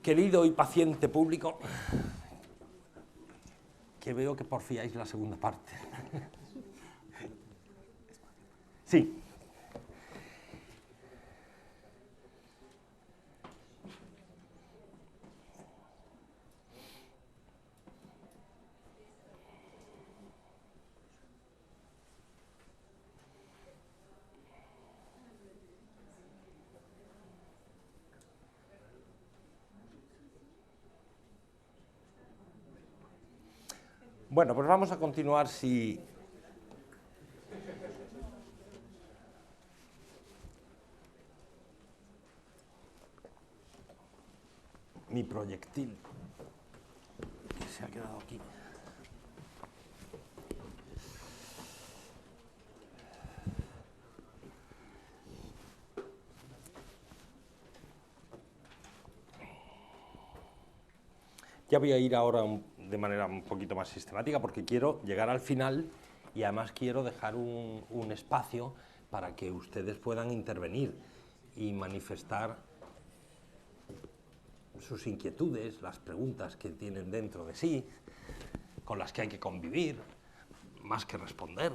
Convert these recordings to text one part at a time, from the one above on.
Querido y paciente público, que veo que porfiáis la segunda parte. Sí. Bueno, pues vamos a continuar si... Mi proyectil, que se ha quedado aquí. Ya voy a ir ahora de manera un poquito más sistemática porque quiero llegar al final y además quiero dejar un espacio para que ustedes puedan intervenir y manifestar sus inquietudes, las preguntas que tienen dentro de sí, con las que hay que convivir, más que responder.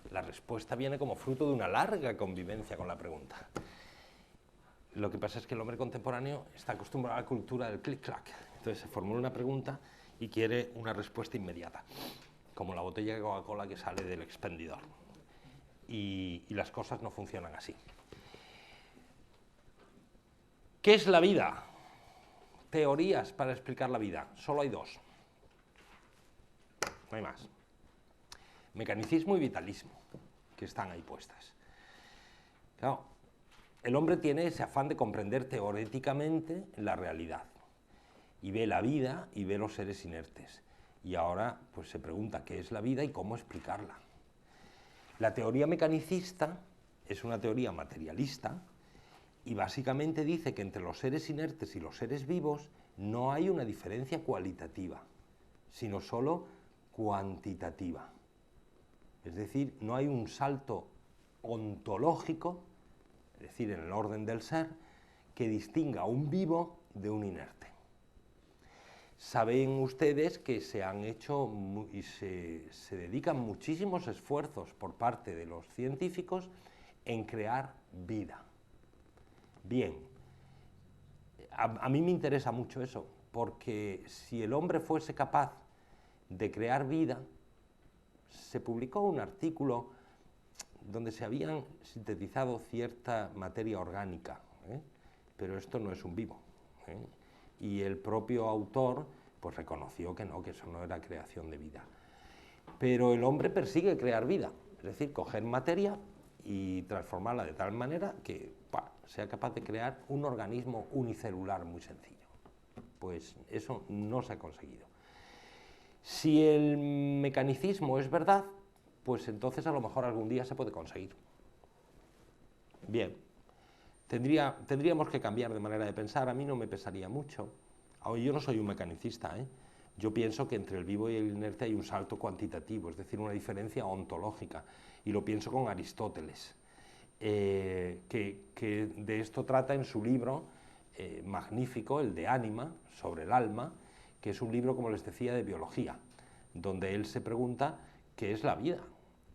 La respuesta viene como fruto de una larga convivencia con la pregunta. Lo que pasa es que el hombre contemporáneo está acostumbrado a la cultura del clic-clac. Entonces se formula una pregunta y quiere una respuesta inmediata, como la botella de Coca-Cola que sale del expendidor. Y las cosas no funcionan así. ¿Qué es la vida? Teorías para explicar la vida. Solo hay dos. No hay más. Mecanicismo y vitalismo, que están ahí puestas. Claro, el hombre tiene ese afán de comprender teóricamente la realidad. Y ve la vida y ve los seres inertes. Y ahora pues se pregunta qué es la vida y cómo explicarla. La teoría mecanicista es una teoría materialista y básicamente dice que entre los seres inertes y los seres vivos no hay una diferencia cualitativa, sino solo cuantitativa. Es decir, no hay un salto ontológico, es decir, en el orden del ser, que distinga a un vivo de un inerte. Saben ustedes que se han hecho y se dedican muchísimos esfuerzos por parte de los científicos en crear vida. Bien, a mí me interesa mucho eso, porque si el hombre fuese capaz de crear vida, se publicó un artículo donde se habían sintetizado cierta materia orgánica, pero esto no es un vivo. Y el propio autor pues reconoció que no, que eso no era creación de vida. Pero el hombre persigue crear vida, es decir, coger materia y transformarla de tal manera que sea capaz de crear un organismo unicelular muy sencillo. Pues eso no se ha conseguido. Si el mecanicismo es verdad, pues entonces a lo mejor algún día se puede conseguir. Bien, tendríamos que cambiar de manera de pensar. A mí no me pesaría mucho. Yo no soy un mecanicista, Yo pienso que entre el vivo y el inerte hay un salto cuantitativo, es decir, una diferencia ontológica, y lo pienso con Aristóteles, que de esto trata en su libro magnífico, el de Ánima, sobre el alma, que es un libro, como les decía, de biología, donde él se pregunta qué es la vida,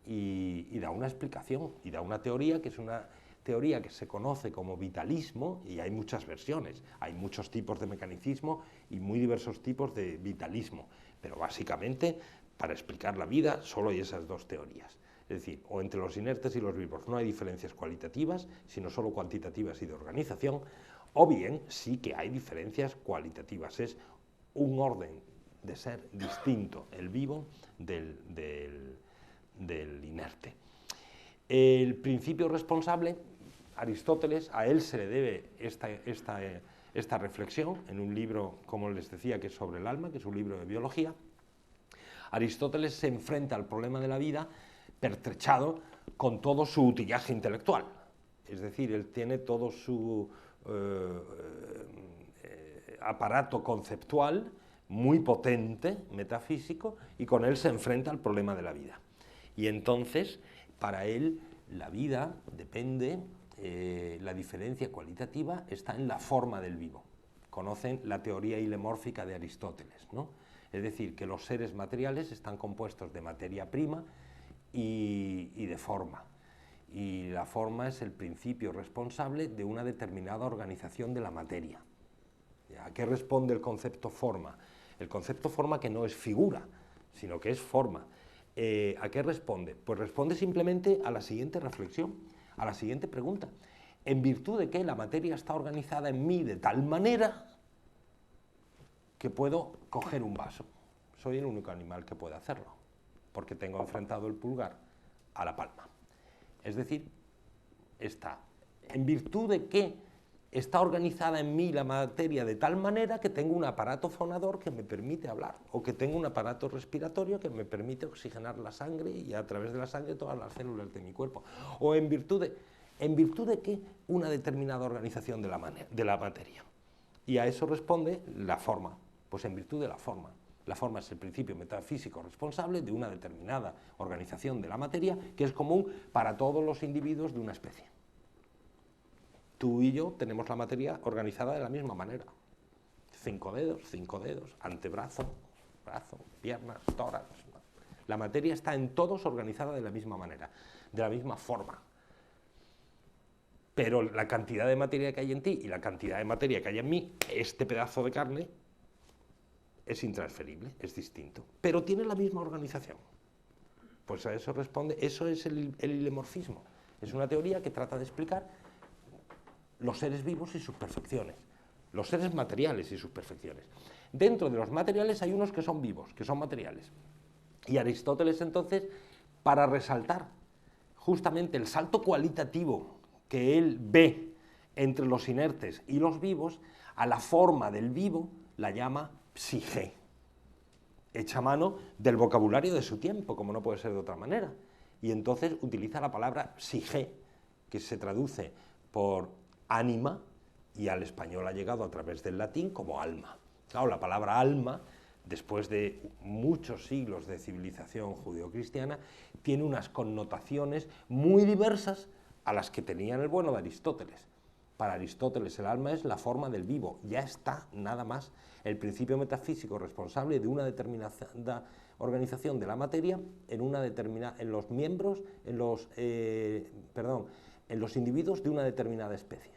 y da una explicación, y da una teoría que es una teoría que se conoce como vitalismo, y hay muchas versiones, hay muchos tipos de mecanicismo y muy diversos tipos de vitalismo, pero básicamente para explicar la vida solo hay esas dos teorías. Es decir, o entre los inertes y los vivos no hay diferencias cualitativas, sino solo cuantitativas y de organización, o bien sí que hay diferencias cualitativas, es un orden de ser distinto el vivo del inerte. El principio responsable, Aristóteles, a él se le debe esta reflexión en un libro, como les decía, que es sobre el alma, que es un libro de biología. Aristóteles se enfrenta al problema de la vida pertrechado con todo su utillaje intelectual. Es decir, él tiene todo su aparato conceptual muy potente, metafísico, y con él se enfrenta al problema de la vida. Y entonces, para él, la vida depende, la diferencia cualitativa está en la forma del vivo. conocen la teoría hilemórfica de Aristóteles, ¿no? Es decir, que los seres materiales están compuestos de materia prima y de forma. Y la forma es el principio responsable de una determinada organización de la materia. ¿A qué responde el concepto forma? El concepto forma que no es figura, sino que es forma. ¿A qué responde? Pues responde simplemente a la siguiente reflexión, a la siguiente pregunta. ¿En virtud de qué la materia está organizada en mí de tal manera que puedo coger un vaso? Soy el único animal que puede hacerlo, porque tengo enfrentado el pulgar a la palma. Es decir, ¿en virtud de qué está organizada en mí la materia de tal manera que tengo un aparato fonador que me permite hablar, o que tengo un aparato respiratorio que me permite oxigenar la sangre y a través de la sangre todas las células de mi cuerpo? ¿O en virtud de qué una determinada organización de la materia? Y a eso responde la forma, pues en virtud de la forma. La forma es el principio metafísico responsable de una determinada organización de la materia que es común para todos los individuos de una especie. Tú y yo tenemos la materia organizada de la misma manera. 5 dedos, antebrazo, brazo, piernas, tórax. La materia está en todos organizada de la misma manera, de la misma forma. Pero la cantidad de materia que hay en ti y la cantidad de materia que hay en mí, este pedazo de carne, es intransferible, es distinto, pero tiene la misma organización. Pues a eso responde, eso es el hilemorfismo. Es una teoría que trata de explicar los seres vivos y sus perfecciones, los seres materiales y sus perfecciones. Dentro de los materiales hay unos que son vivos, que son materiales. Y Aristóteles entonces, para resaltar justamente el salto cualitativo que él ve entre los inertes y los vivos, a la forma del vivo la llama psique, hecha a mano del vocabulario de su tiempo, como no puede ser de otra manera. Y entonces utiliza la palabra psique, que se traduce por ánima, y al español ha llegado a través del latín como alma. Claro, la palabra alma, después de muchos siglos de civilización judeocristiana, tiene unas connotaciones muy diversas a las que tenía en el bueno de Aristóteles. Para Aristóteles el alma es la forma del vivo, ya está, nada más, el principio metafísico responsable de una determinada organización de la materia en los miembros, en los individuos de una determinada especie.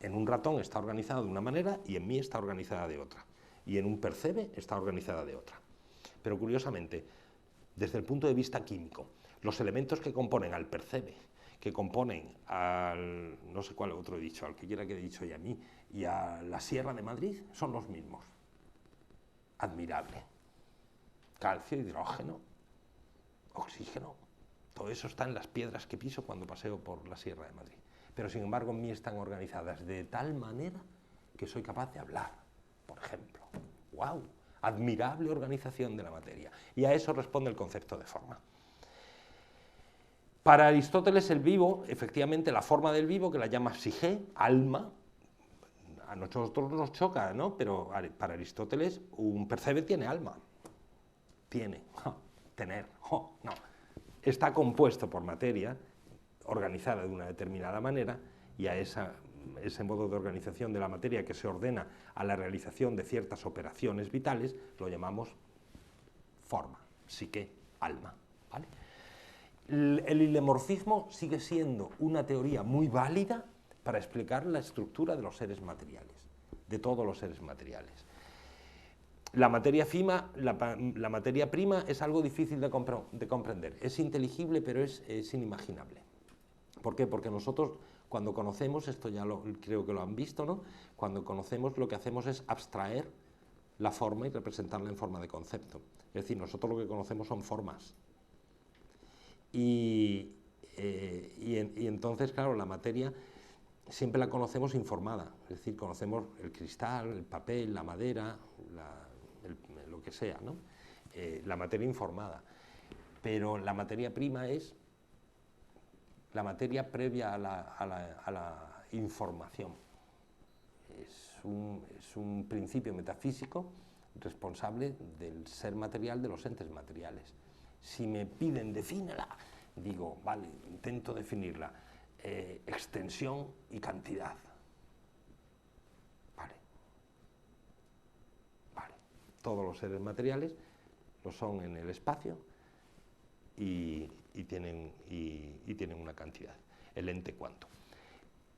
En un ratón está organizada de una manera y en mí está organizada de otra. Y en un percebe está organizada de otra. Pero curiosamente, desde el punto de vista químico, los elementos que componen al percebe, que componen al, no sé cuál otro he dicho, al que quiera que he dicho y a mí, y a la Sierra de Madrid, son los mismos. Admirable. Calcio, hidrógeno, oxígeno, todo eso está en las piedras que piso cuando paseo por la Sierra de Madrid. Pero sin embargo en mí están organizadas de tal manera que soy capaz de hablar, por ejemplo. ¡Wow! Admirable organización de la materia. Y a eso responde el concepto de forma. Para Aristóteles el vivo, efectivamente la forma del vivo, que la llama psique, alma, a nosotros nos choca, ¿no? Pero para Aristóteles un percebe tiene alma. Tiene, tener, no. Está compuesto por materia organizada de una determinada manera y a ese modo de organización de la materia que se ordena a la realización de ciertas operaciones vitales lo llamamos forma, psique, alma, ¿vale? El hilemorfismo sigue siendo una teoría muy válida para explicar la estructura de los seres materiales, de todos los seres materiales. La materia prima es algo difícil de comprender, es inteligible pero es inimaginable. ¿Por qué? Porque nosotros cuando conocemos, esto ya creo que lo han visto, ¿no? Cuando conocemos lo que hacemos es abstraer la forma y representarla en forma de concepto. Es decir, nosotros lo que conocemos son formas. Y entonces, claro, la materia siempre la conocemos informada, es decir, conocemos el cristal, el papel, la madera, lo que sea, ¿no? La materia informada. Pero la materia prima es la materia previa a la información. Es un principio metafísico responsable del ser material de los entes materiales. Si me piden defínela, digo, vale, intento definirla, extensión y cantidad. Vale. todos los seres materiales lo son en el espacio y tienen una cantidad, el ente cuanto.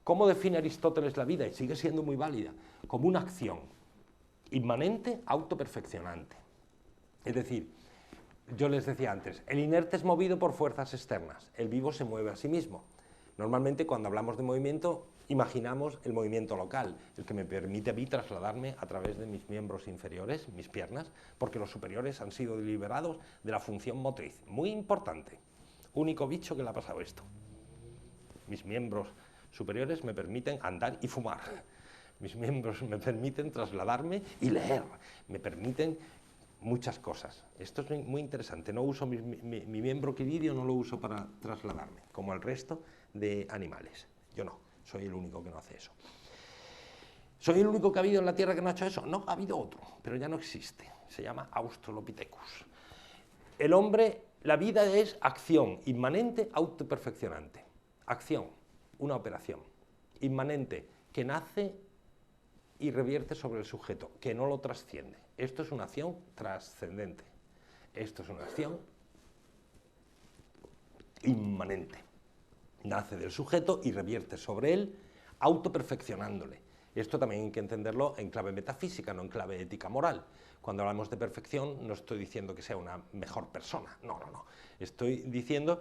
¿Cómo define Aristóteles la vida? Y sigue siendo muy válida, como una acción inmanente, autoperfeccionante. Es decir, yo les decía antes, el inerte es movido por fuerzas externas, el vivo se mueve a sí mismo. Normalmente cuando hablamos de movimiento, imaginamos el movimiento local, el que me permite a mí trasladarme a través de mis miembros inferiores, mis piernas, porque los superiores han sido liberados de la función motriz. Muy importante, único bicho que le ha pasado esto. Mis miembros superiores me permiten andar y fumar. Mis miembros me permiten trasladarme y leer. Me permiten muchas cosas. Esto es muy interesante. No uso mi miembro quiridio, no lo uso para trasladarme, como el resto de animales. Yo no, soy el único que no hace eso. ¿Soy el único que ha habido en la Tierra que no ha hecho eso? No, ha habido otro, pero ya no existe. Se llama Australopithecus. El hombre, la vida es acción, inmanente, autoperfeccionante. Acción, una operación. Inmanente, que nace y revierte sobre el sujeto, que no lo trasciende. Esto es una acción trascendente. Esto es una acción inmanente. Nace del sujeto y revierte sobre él, autoperfeccionándole. Esto también hay que entenderlo en clave metafísica, no en clave ética moral. Cuando hablamos de perfección, no estoy diciendo que sea una mejor persona, no. Estoy diciendo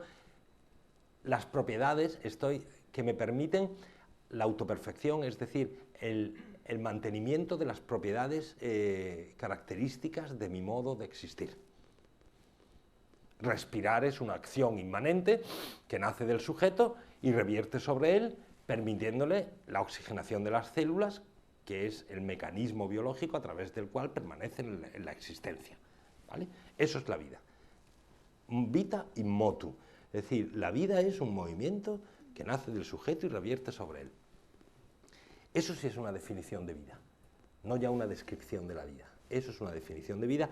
las propiedades que me permiten la autoperfección, es decir, el mantenimiento de las propiedades características de mi modo de existir. Respirar es una acción inmanente que nace del sujeto y revierte sobre él, permitiéndole la oxigenación de las células, que es el mecanismo biológico a través del cual permanecen en la existencia, ¿vale? Eso es la vida. Vita in motu, es decir, la vida es un movimiento que nace del sujeto y revierte sobre él. Eso sí es una definición de vida, no ya una descripción de la vida. Eso es una definición de vida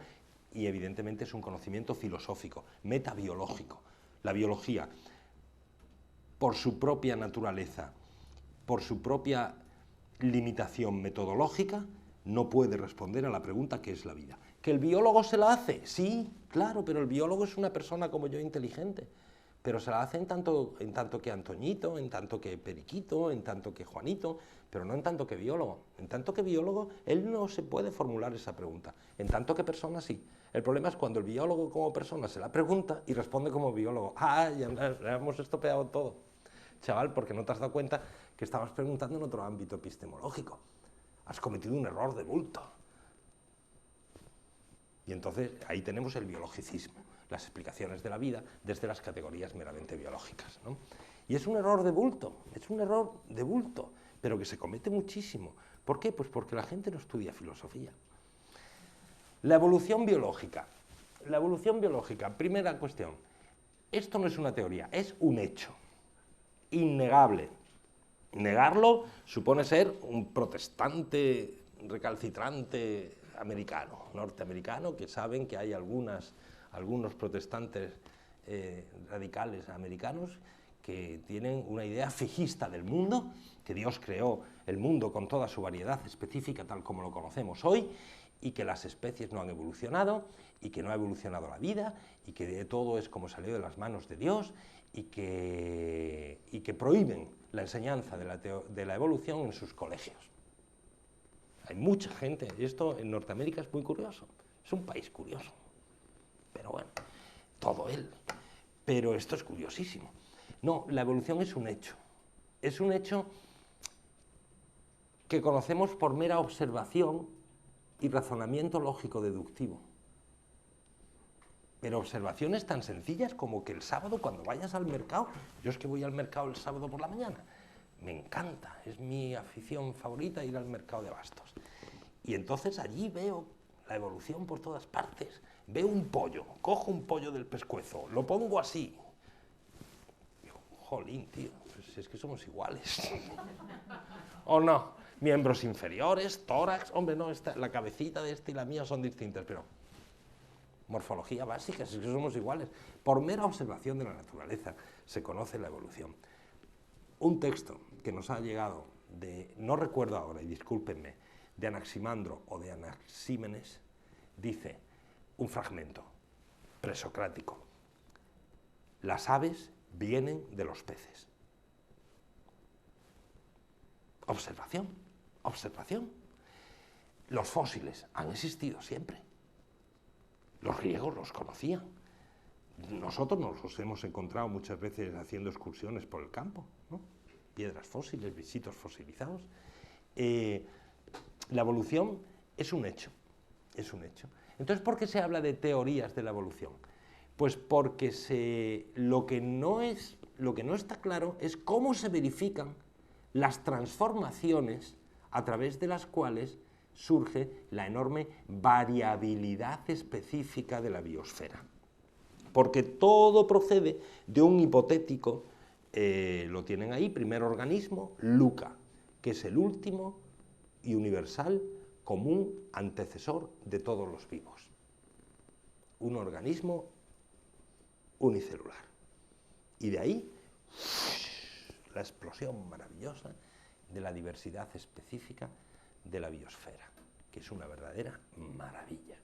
y evidentemente es un conocimiento filosófico, metabiológico. La biología, por su propia naturaleza, por su propia limitación metodológica, no puede responder a la pregunta ¿qué es la vida? ¿Que el biólogo se la hace? Sí, claro, pero el biólogo es una persona como yo inteligente. Pero se la hace en tanto que Antoñito, en tanto que Periquito, en tanto que Juanito, pero no en tanto que biólogo. En tanto que biólogo, él no se puede formular esa pregunta. En tanto que persona, sí. El problema es cuando el biólogo como persona se la pregunta y responde como biólogo. ¡Ah, ya hemos estropeado todo! Chaval, porque no te has dado cuenta que estabas preguntando en otro ámbito epistemológico. Has cometido un error de bulto. Y entonces ahí tenemos el biologicismo, las explicaciones de la vida desde las categorías meramente biológicas, ¿no? Y es un error de bulto, pero que se comete muchísimo. ¿Por qué? Pues porque la gente no estudia filosofía. La evolución biológica. La evolución biológica, primera cuestión. Esto no es una teoría, es un hecho innegable. Negarlo supone ser un protestante recalcitrante americano, norteamericano, que saben que hay algunos protestantes radicales americanos que tienen una idea fijista del mundo, que Dios creó el mundo con toda su variedad específica tal como lo conocemos hoy, y que las especies no han evolucionado, y que no ha evolucionado la vida, y que todo es como salió de las manos de Dios, y que prohíben la enseñanza de la evolución en sus colegios. Hay mucha gente, esto en Norteamérica es muy curioso, es un país curioso, pero bueno, todo él, pero esto es curiosísimo. No, la evolución es un hecho que conocemos por mera observación y razonamiento lógico-deductivo. Pero observaciones tan sencillas como que el sábado cuando vayas al mercado, yo es que voy al mercado el sábado por la mañana, me encanta, es mi afición favorita ir al mercado de abastos. Y entonces allí veo la evolución por todas partes, veo un pollo, cojo un pollo del pescuezo, lo pongo así. Digo, jolín, tío, pues es que somos iguales. ¿O no? Miembros inferiores, tórax, hombre, no, la cabecita de este y la mía son distintas, pero morfología básica, es que somos iguales. Por mera observación de la naturaleza se conoce la evolución. Un texto que nos ha llegado de, no recuerdo ahora, y discúlpenme, de Anaximandro o de Anaxímenes, dice un fragmento presocrático: las aves vienen de los peces. Observación, observación. Los fósiles han existido siempre. Los griegos los conocían. Nosotros nos los hemos encontrado muchas veces haciendo excursiones por el campo, ¿no? Piedras fósiles, bichitos fosilizados. La evolución es un hecho, es un hecho. Entonces, ¿por qué se habla de teorías de la evolución? Pues porque lo que no está claro es cómo se verifican las transformaciones a través de las cuales surge la enorme variabilidad específica de la biosfera. Porque todo procede de un hipotético, lo tienen ahí, primer organismo, LUCA, que es el último y universal común antecesor de todos los vivos. Un organismo unicelular. Y de ahí la explosión maravillosa de la diversidad específica de la biosfera, que es una verdadera maravilla.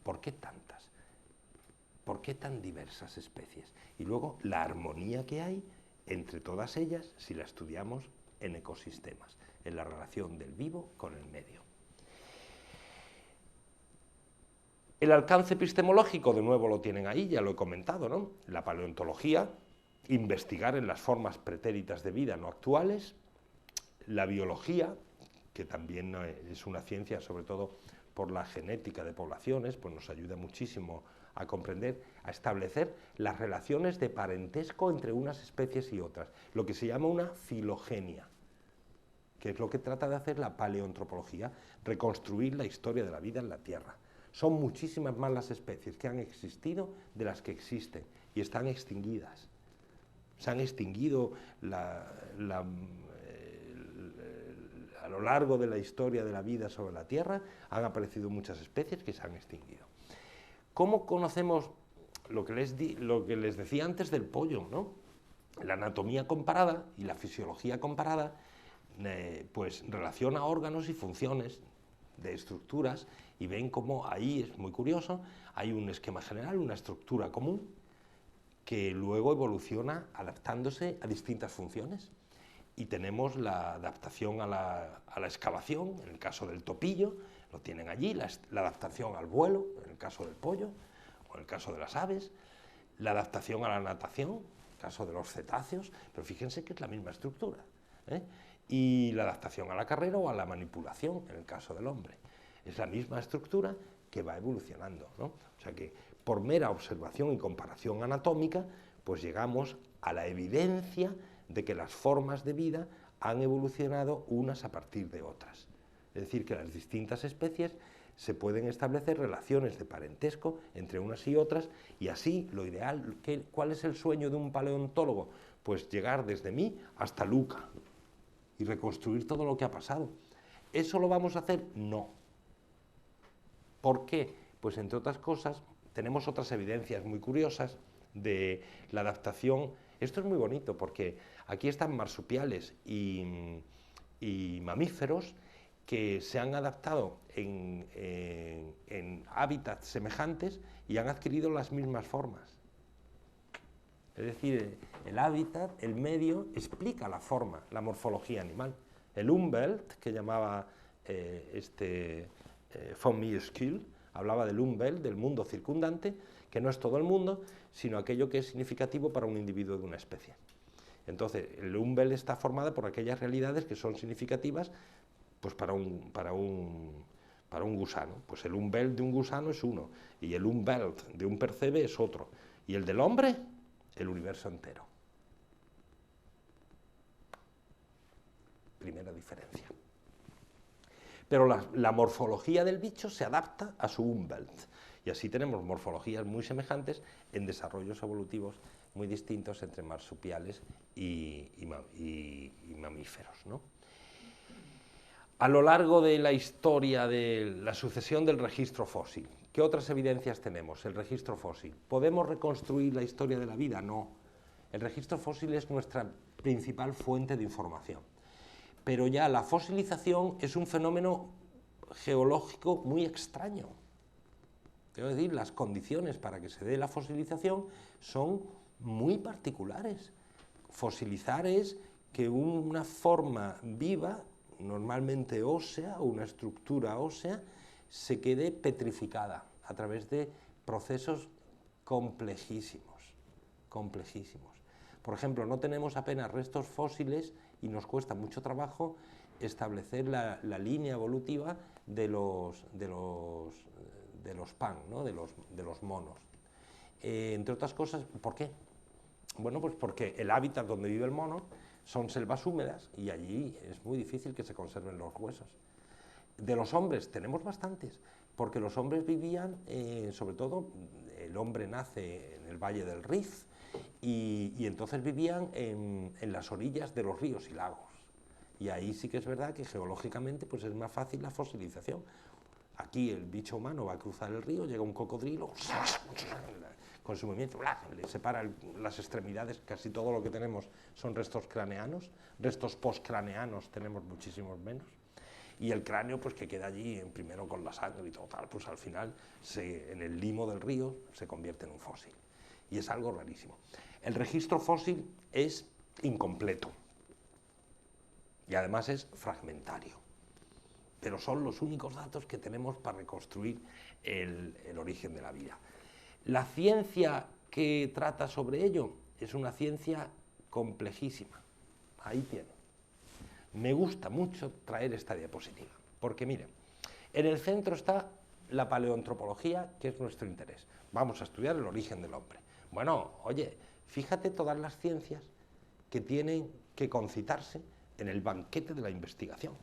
¿Por qué tantas? ¿Por qué tan diversas especies? Y luego la armonía que hay entre todas ellas si la estudiamos en ecosistemas, en la relación del vivo con el medio. El alcance epistemológico, de nuevo lo tienen ahí, ya lo he comentado, ¿no? La paleontología, investigar en las formas pretéritas de vida no actuales. La biología, que también es una ciencia, sobre todo por la genética de poblaciones, pues nos ayuda muchísimo a comprender, a establecer las relaciones de parentesco entre unas especies y otras, lo que se llama una filogenia, que es lo que trata de hacer la paleoantropología, reconstruir la historia de la vida en la Tierra. Son muchísimas más las especies que han existido de las que existen y están extinguidas. Se han extinguido a lo largo de la historia de la vida sobre la Tierra, han aparecido muchas especies que se han extinguido. ¿Cómo conocemos lo que les decía antes del pollo, ¿no? La anatomía comparada y la fisiología comparada pues relaciona órganos y funciones de estructuras y ven cómo ahí, es muy curioso, hay un esquema general, una estructura común que luego evoluciona adaptándose a distintas funciones. Y tenemos la adaptación a la excavación, en el caso del topillo, lo tienen allí, la adaptación al vuelo, en el caso del pollo, o en el caso de las aves, la adaptación a la natación, en el caso de los cetáceos, pero fíjense que es la misma estructura, ¿eh? Y la adaptación a la carrera o a la manipulación, en el caso del hombre. Es la misma estructura que va evolucionando, ¿no? O sea que por mera observación y comparación anatómica, pues llegamos a la evidencia de que las formas de vida han evolucionado unas a partir de otras. Es decir, que las distintas especies se pueden establecer relaciones de parentesco entre unas y otras, y así lo ideal, ¿cuál es el sueño de un paleontólogo? Pues llegar desde mí hasta Luca y reconstruir todo lo que ha pasado. ¿Eso lo vamos a hacer? No. ¿Por qué? Pues entre otras cosas, tenemos otras evidencias muy curiosas de la adaptación. Esto es muy bonito porque aquí están marsupiales y mamíferos que se han adaptado en hábitats semejantes y han adquirido las mismas formas. Es decir, el hábitat, el medio, explica la forma, la morfología animal. El Umwelt, que llamaba von Miesquiel, hablaba del Umwelt, del mundo circundante, que no es todo el mundo, sino aquello que es significativo para un individuo de una especie. Entonces, el Umwelt está formado por aquellas realidades que son significativas pues, para un gusano. Pues el Umwelt de un gusano es uno, y el Umwelt de un percebe es otro, y el del hombre, el universo entero. Primera diferencia. Pero la morfología del bicho se adapta a su Umwelt, y así tenemos morfologías muy semejantes en desarrollos evolutivos muy distintos entre marsupiales y mamíferos, ¿no? A lo largo de la historia de la sucesión del registro fósil, ¿qué otras evidencias tenemos? El registro fósil. ¿Podemos reconstruir la historia de la vida? No. El registro fósil es nuestra principal fuente de información. Pero ya la fosilización es un fenómeno geológico muy extraño. Quiero decir, las condiciones para que se dé la fosilización son muy particulares. Fosilizar es que una forma viva, normalmente ósea, o una estructura ósea, se quede petrificada a través de procesos complejísimos, complejísimos. Por ejemplo, no tenemos apenas restos fósiles y nos cuesta mucho trabajo establecer la línea evolutiva de los pan, ¿no? de los monos. Entre otras cosas, ¿por qué? Bueno, pues porque el hábitat donde vive el mono son selvas húmedas y allí es muy difícil que se conserven los huesos. De los hombres tenemos bastantes, porque los hombres vivían, sobre todo, el hombre nace en el Valle del Rift y entonces vivían en las orillas de los ríos y lagos. Y ahí sí que es verdad que geológicamente pues es más fácil la fosilización. Aquí el bicho humano va a cruzar el río, llega un cocodrilo, con su movimiento, le separa las extremidades, casi todo lo que tenemos son restos craneanos, restos postcraneanos tenemos muchísimos menos, y el cráneo pues que queda allí primero con la sangre y todo tal, pues al final en el limo del río se convierte en un fósil, y es algo rarísimo. El registro fósil es incompleto, y además es fragmentario, pero son los únicos datos que tenemos para reconstruir el origen de la vida. La ciencia que trata sobre ello es una ciencia complejísima. Ahí tiene. Me gusta mucho traer esta diapositiva, porque miren, en el centro está la paleoantropología, que es nuestro interés. Vamos a estudiar el origen del hombre. Bueno, oye, fíjate todas las ciencias que tienen que concitarse en el banquete de la investigación.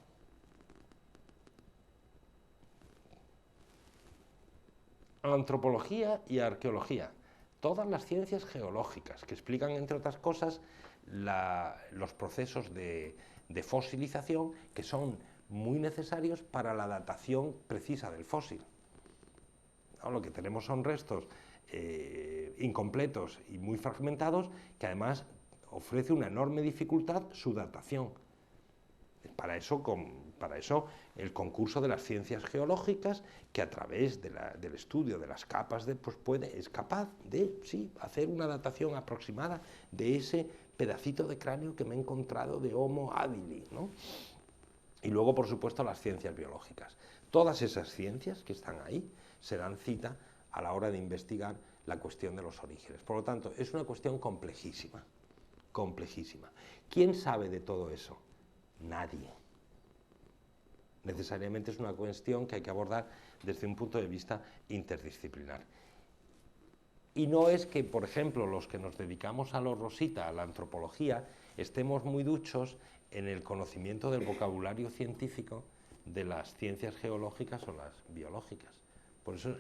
Antropología y arqueología, todas las ciencias geológicas que explican, entre otras cosas, los procesos de fosilización que son muy necesarios para la datación precisa del fósil. ¿No? Lo que tenemos son restos incompletos y muy fragmentados que además ofrece una enorme dificultad su datación. Para eso el concurso de las ciencias geológicas, que a través del estudio de las capas pues es capaz de hacer una datación aproximada de ese pedacito de cráneo que me he encontrado de Homo habilis, ¿no? Y luego, por supuesto, las ciencias biológicas. Todas esas ciencias que están ahí se dan cita a la hora de investigar la cuestión de los orígenes. Por lo tanto, es una cuestión complejísima, complejísima. ¿Quién sabe de todo eso? Nadie. Necesariamente es una cuestión que hay que abordar desde un punto de vista interdisciplinar. Y no es que, por ejemplo, los que nos dedicamos a lo rosita, a la antropología, estemos muy duchos en el conocimiento del vocabulario científico de las ciencias geológicas o las biológicas. Por eso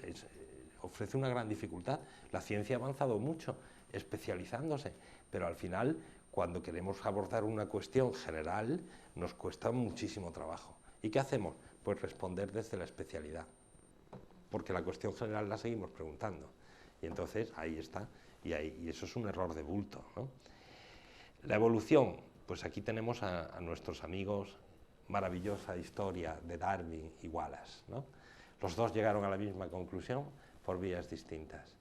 ofrece una gran dificultad. La ciencia ha avanzado mucho, especializándose, pero al final, cuando queremos abordar una cuestión general, nos cuesta muchísimo trabajo. ¿Y qué hacemos? Pues responder desde la especialidad, porque la cuestión general la seguimos preguntando. Y entonces ahí está, y eso es un error de bulto, ¿no? La evolución, pues aquí tenemos a nuestros amigos, maravillosa historia de Darwin y Wallace, ¿no? Los dos llegaron a la misma conclusión por vías distintas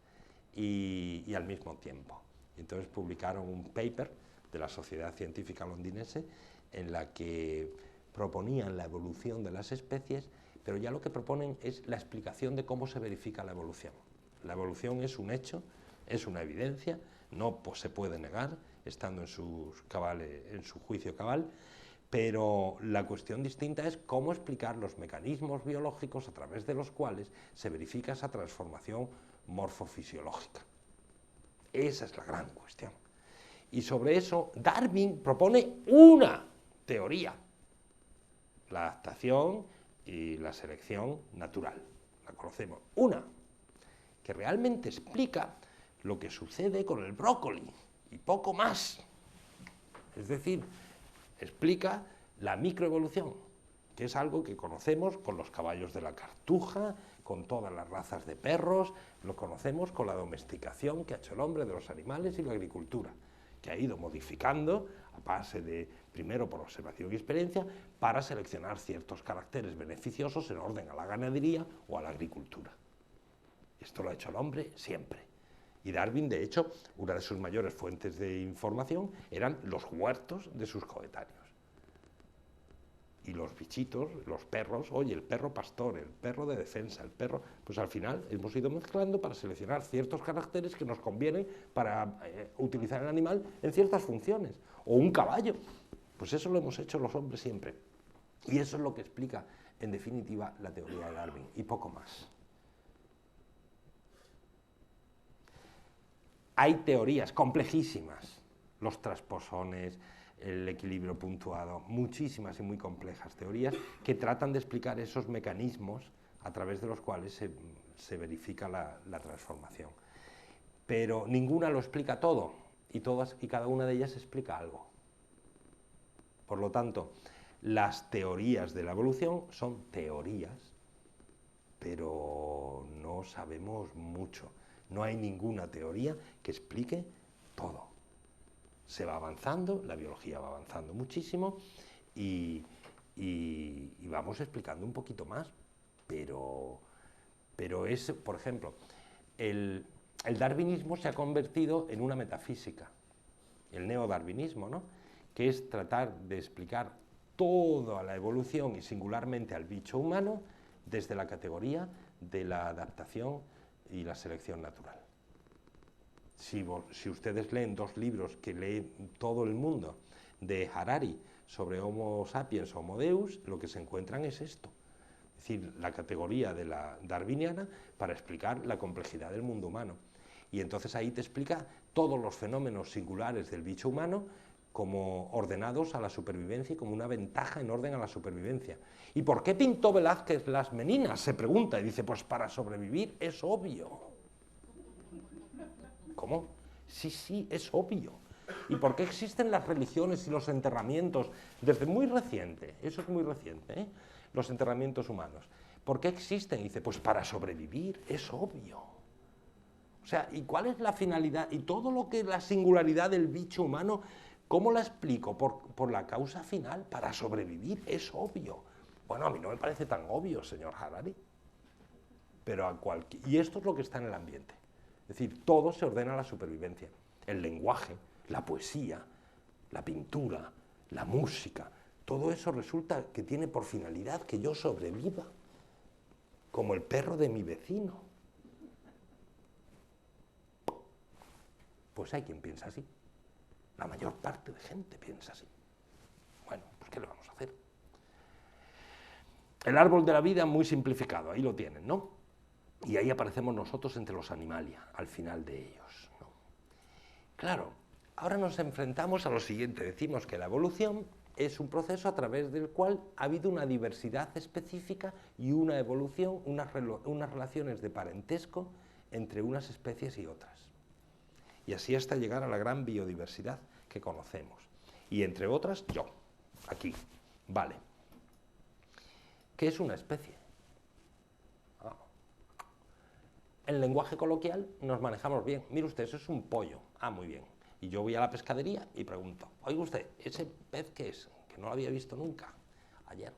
y al mismo tiempo. Entonces publicaron un paper de la Sociedad Científica Londinense en la que proponían la evolución de las especies, pero ya lo que proponen es la explicación de cómo se verifica la evolución. La evolución es un hecho, es una evidencia, no se puede negar, estando en su juicio cabal, pero la cuestión distinta es cómo explicar los mecanismos biológicos a través de los cuales se verifica esa transformación morfofisiológica. Esa es la gran cuestión. Y sobre eso Darwin propone una teoría, la adaptación y la selección natural. La conocemos, una, que realmente explica lo que sucede con el brócoli y poco más. Es decir, explica la microevolución, que es algo que conocemos con los caballos de la Cartuja, con todas las razas de perros, lo conocemos con la domesticación que ha hecho el hombre de los animales y la agricultura, que ha ido modificando a base de, primero por observación y experiencia, para seleccionar ciertos caracteres beneficiosos en orden a la ganadería o a la agricultura. Esto lo ha hecho el hombre siempre. Y Darwin, de hecho, una de sus mayores fuentes de información eran los huertos de sus coetáneos. Y los bichitos, los perros, oye, el perro pastor, el perro de defensa, el perro... Pues al final hemos ido mezclando para seleccionar ciertos caracteres que nos convienen para utilizar el animal en ciertas funciones. O un caballo. Pues eso lo hemos hecho los hombres siempre. Y eso es lo que explica, en definitiva, la teoría de Darwin, y poco más. Hay teorías complejísimas, los transposones, el equilibrio puntuado, muchísimas y muy complejas teorías que tratan de explicar esos mecanismos a través de los cuales se verifica la transformación. Pero ninguna lo explica todo, y todas y cada una de ellas explica algo. Por lo tanto, las teorías de la evolución son teorías, pero no sabemos mucho. No hay ninguna teoría que explique todo. Se va avanzando, la biología va avanzando muchísimo y vamos explicando un poquito más, pero es, por ejemplo, el darwinismo se ha convertido en una metafísica, el neodarwinismo, ¿no? Que es tratar de explicar toda la evolución y singularmente al bicho humano desde la categoría de la adaptación y la selección natural. Si ustedes leen dos libros que lee todo el mundo de Harari sobre Homo sapiens o Homo Deus, lo que se encuentran es esto, es decir, la categoría de la darwiniana para explicar la complejidad del mundo humano. Y entonces ahí te explica todos los fenómenos singulares del bicho humano como ordenados a la supervivencia y como una ventaja en orden a la supervivencia. ¿Y por qué pintó Velázquez las meninas?, se pregunta, y dice, pues para sobrevivir, es obvio. ¿Cómo? Sí, es obvio. ¿Y por qué existen las religiones y los enterramientos? Desde muy reciente, eso es muy reciente, ¿eh? Los enterramientos humanos. ¿Por qué existen? Y dice, pues para sobrevivir, es obvio. O sea, ¿y cuál es la finalidad? Y todo lo que es la singularidad del bicho humano, ¿cómo la explico? Por la causa final, para sobrevivir, es obvio. Bueno, a mí no me parece tan obvio, señor Harari. Pero y esto es lo que está en el ambiente. Es decir, todo se ordena a la supervivencia. El lenguaje, la poesía, la pintura, la música, todo eso resulta que tiene por finalidad que yo sobreviva, como el perro de mi vecino. Pues hay quien piensa así. La mayor parte de gente piensa así. Bueno, pues ¿qué le vamos a hacer? El árbol de la vida muy simplificado, ahí lo tienen, ¿no? Y ahí aparecemos nosotros entre los animalia, al final de ellos, ¿no? Claro, ahora nos enfrentamos a lo siguiente, decimos que la evolución es un proceso a través del cual ha habido una diversidad específica y una evolución, unas relaciones de parentesco entre unas especies y otras. Y así hasta llegar a la gran biodiversidad que conocemos. Y entre otras, yo, aquí, vale. ¿Qué es una especie? En lenguaje coloquial nos manejamos bien. Mire usted, eso es un pollo. Ah, muy bien. Y yo voy a la pescadería y pregunto, oiga usted, ¿ese pez qué es? Que no lo había visto nunca ayer.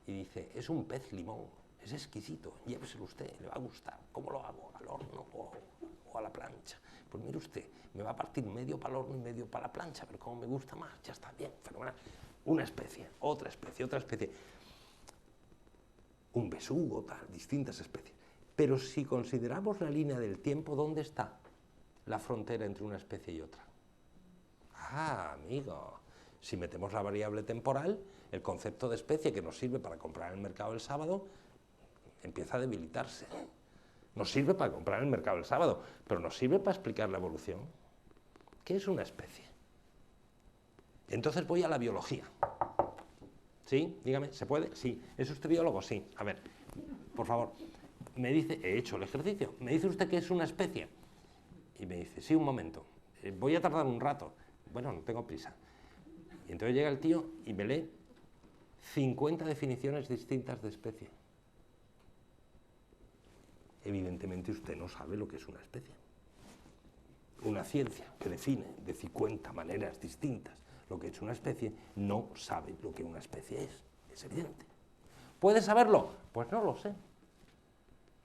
Y dice, es un pez limón, es exquisito, lléveselo usted, le va a gustar. ¿Cómo lo hago? ¿Al horno o a la plancha? Pues mire usted, me va a partir medio para el horno y medio para la plancha, pero como me gusta más, ya está bien, fenomenal. Una especie, otra especie, otra especie. Un besugo, tal, distintas especies. Pero si consideramos la línea del tiempo, ¿dónde está la frontera entre una especie y otra? Ah, amigo, si metemos la variable temporal, el concepto de especie que nos sirve para comprar en el mercado el sábado empieza a debilitarse. Nos sirve para comprar en el mercado el sábado, pero nos sirve para explicar la evolución. ¿Qué es una especie? Entonces voy a la biología. ¿Sí? Dígame, ¿se puede? Sí. ¿Es usted biólogo? Sí. A ver, por favor. Me dice, he hecho el ejercicio, ¿me dice usted que es una especie? Y me dice, sí, un momento, voy a tardar un rato. Bueno, no tengo prisa. Y entonces llega el tío y me lee 50 definiciones distintas de especie. Evidentemente usted no sabe lo que es una especie. Una ciencia que define de 50 maneras distintas lo que es una especie, no sabe lo que una especie es evidente. ¿Puede saberlo? Pues no lo sé.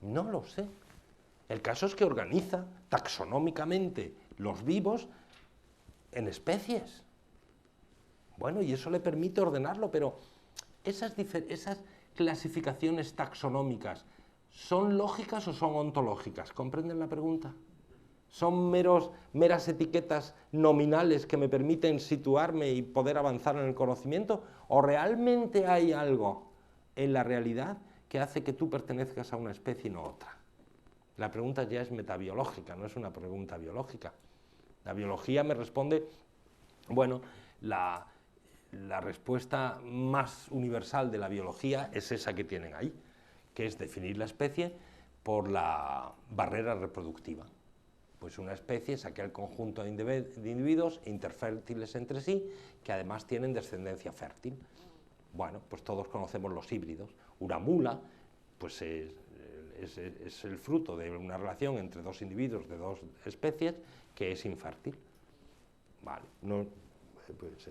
No lo sé. El caso es que organiza taxonómicamente los vivos en especies. Bueno, y eso le permite ordenarlo, pero esas clasificaciones taxonómicas, ¿son lógicas o son ontológicas? ¿Comprenden la pregunta? ¿Son meras etiquetas nominales que me permiten situarme y poder avanzar en el conocimiento? ¿O realmente hay algo en la realidad que hace que tú pertenezcas a una especie y no a otra? La pregunta ya es metabiológica, no es una pregunta biológica. La biología me responde, bueno, la respuesta más universal de la biología es esa que tienen ahí, que es definir la especie por la barrera reproductiva. Pues una especie es aquel conjunto de individuos interfértiles entre sí que además tienen descendencia fértil. Bueno, pues todos conocemos los híbridos. Una mula, pues es el fruto de una relación entre dos individuos de dos especies que es infértil. Vale, no, pues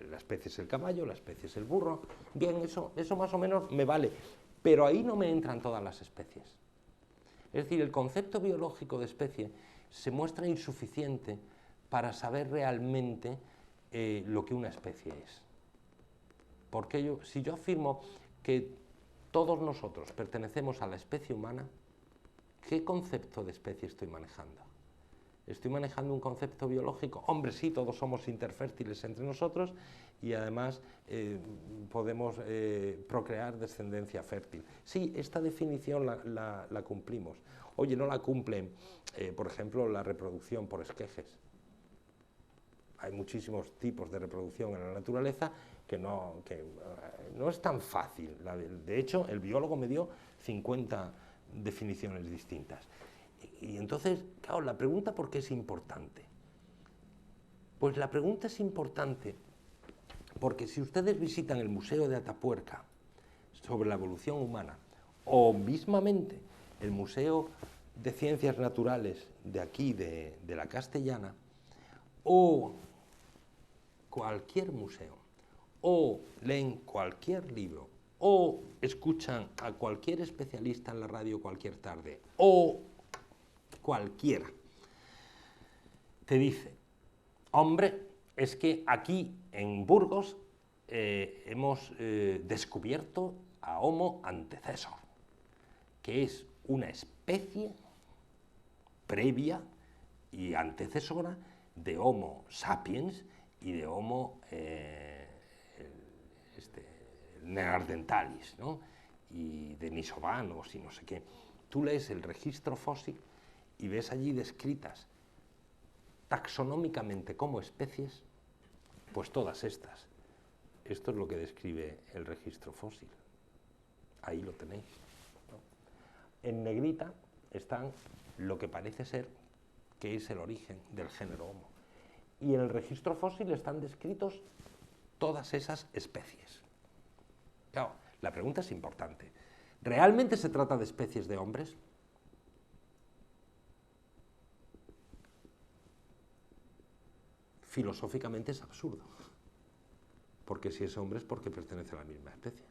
la especie es el caballo, la especie es el burro. Bien, eso más o menos me vale, pero ahí no me entran todas las especies. Es decir, el concepto biológico de especie se muestra insuficiente para saber realmente lo que una especie es. Porque si yo afirmo que todos nosotros pertenecemos a la especie humana, ¿qué concepto de especie estoy manejando? ¿Estoy manejando un concepto biológico? Hombre, sí, todos somos interfértiles entre nosotros y además podemos procrear descendencia fértil. Sí, esta definición la cumplimos. Oye, no la cumplen, por ejemplo, la reproducción por esquejes. Hay muchísimos tipos de reproducción en la naturaleza que no es tan fácil. De hecho, el biólogo me dio 50 definiciones distintas. Y entonces, claro, la pregunta ¿por qué es importante? Pues la pregunta es importante porque si ustedes visitan el Museo de Atapuerca sobre la evolución humana o mismamente el Museo de Ciencias Naturales de aquí, de la Castellana, o cualquier museo, o leen cualquier libro, o escuchan a cualquier especialista en la radio cualquier tarde, o cualquiera, te dice, hombre, es que aquí en Burgos hemos descubierto a Homo antecessor, que es una especie previa y antecesora de Homo sapiens y de Homo neanderthalis, ¿no? Y denisovanos y no sé qué. Tú lees el registro fósil y ves allí descritas taxonómicamente como especies, pues todas estas. Esto es lo que describe el registro fósil. Ahí lo tenéis, ¿no? En negrita están lo que parece ser que es el origen del género Homo. Y en el registro fósil están descritos todas esas especies. Claro, la pregunta es importante. ¿Realmente se trata de especies de hombres? Filosóficamente es absurdo, porque si es hombre es porque pertenece a la misma especie.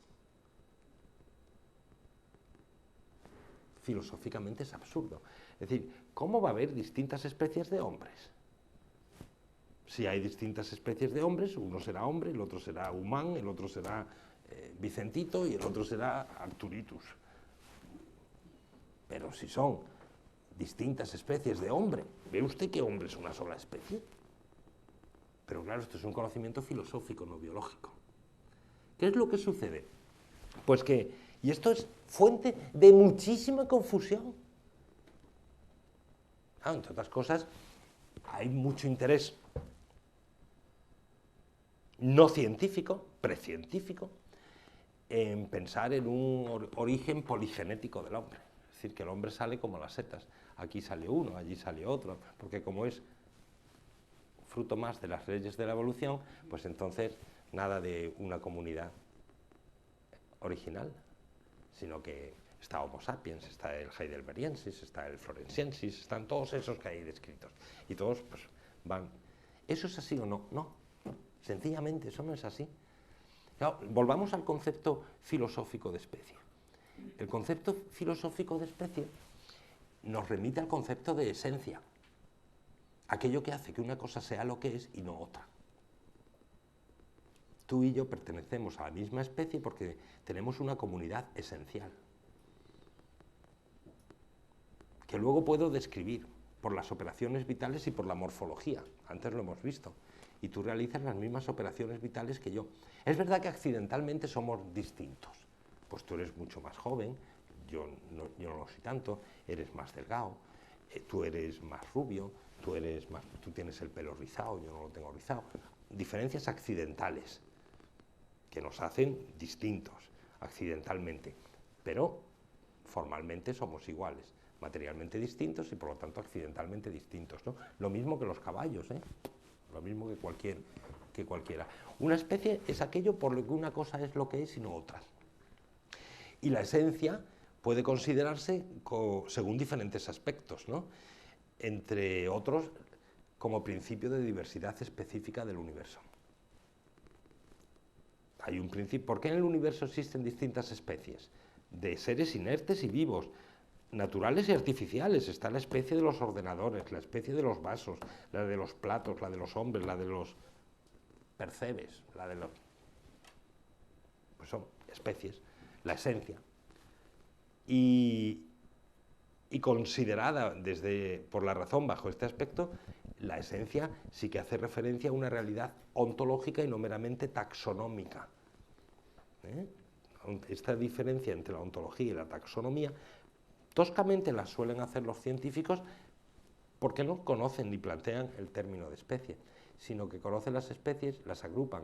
Filosóficamente es absurdo. Es decir, ¿cómo va a haber distintas especies de hombres? Si hay distintas especies de hombres, uno será hombre, el otro será humán, el otro será Vicentito y el otro será Arturitus. Pero si son distintas especies de hombre, ¿ve usted que hombre es una sola especie? Pero claro, esto es un conocimiento filosófico, no biológico. ¿Qué es lo que sucede? Pues que, y esto es fuente de muchísima confusión. Entre otras cosas, hay mucho interés no científico, precientífico, en pensar en un origen poligenético del hombre. Es decir, que el hombre sale como las setas. Aquí sale uno, allí sale otro, porque como es fruto más de las leyes de la evolución, pues entonces nada de una comunidad original, sino que está Homo sapiens, está el heidelbergensis, está el florensiensis, están todos esos que hay descritos. Y todos pues van... ¿Eso es así o no? No, sencillamente eso no es así. Claro, volvamos al concepto filosófico de especie. El concepto filosófico de especie nos remite al concepto de esencia, aquello que hace que una cosa sea lo que es y no otra. Tú y yo pertenecemos a la misma especie porque tenemos una comunidad esencial, que luego puedo describir por las operaciones vitales y por la morfología, antes lo hemos visto, y tú realizas las mismas operaciones vitales que yo. Es verdad que accidentalmente somos distintos, pues tú eres mucho más joven, yo no lo soy tanto, eres más delgado, tú eres más rubio, tú tienes el pelo rizado, yo no lo tengo rizado. Diferencias accidentales que nos hacen distintos accidentalmente, pero formalmente somos iguales, materialmente distintos y por lo tanto accidentalmente distintos, ¿no? Lo mismo que los caballos, ¿eh? Lo mismo que cualquiera. Una especie es aquello por lo que una cosa es lo que es y no otra. Y la esencia puede considerarse según diferentes aspectos, ¿no? Entre otros, como principio de diversidad específica del universo. Hay un principio. ¿Por qué en el universo existen distintas especies? De seres inertes y vivos, naturales y artificiales. Está la especie de los ordenadores, la especie de los vasos, la de los platos, la de los hombres, la de los percebes, la de los... Pues son especies, la esencia. Y considerada por la razón bajo este aspecto, la esencia sí que hace referencia a una realidad ontológica y no meramente taxonómica. Esta diferencia entre la ontología y la taxonomía, toscamente la suelen hacer los científicos porque no conocen ni plantean el término de especie, sino que conocen las especies, las agrupan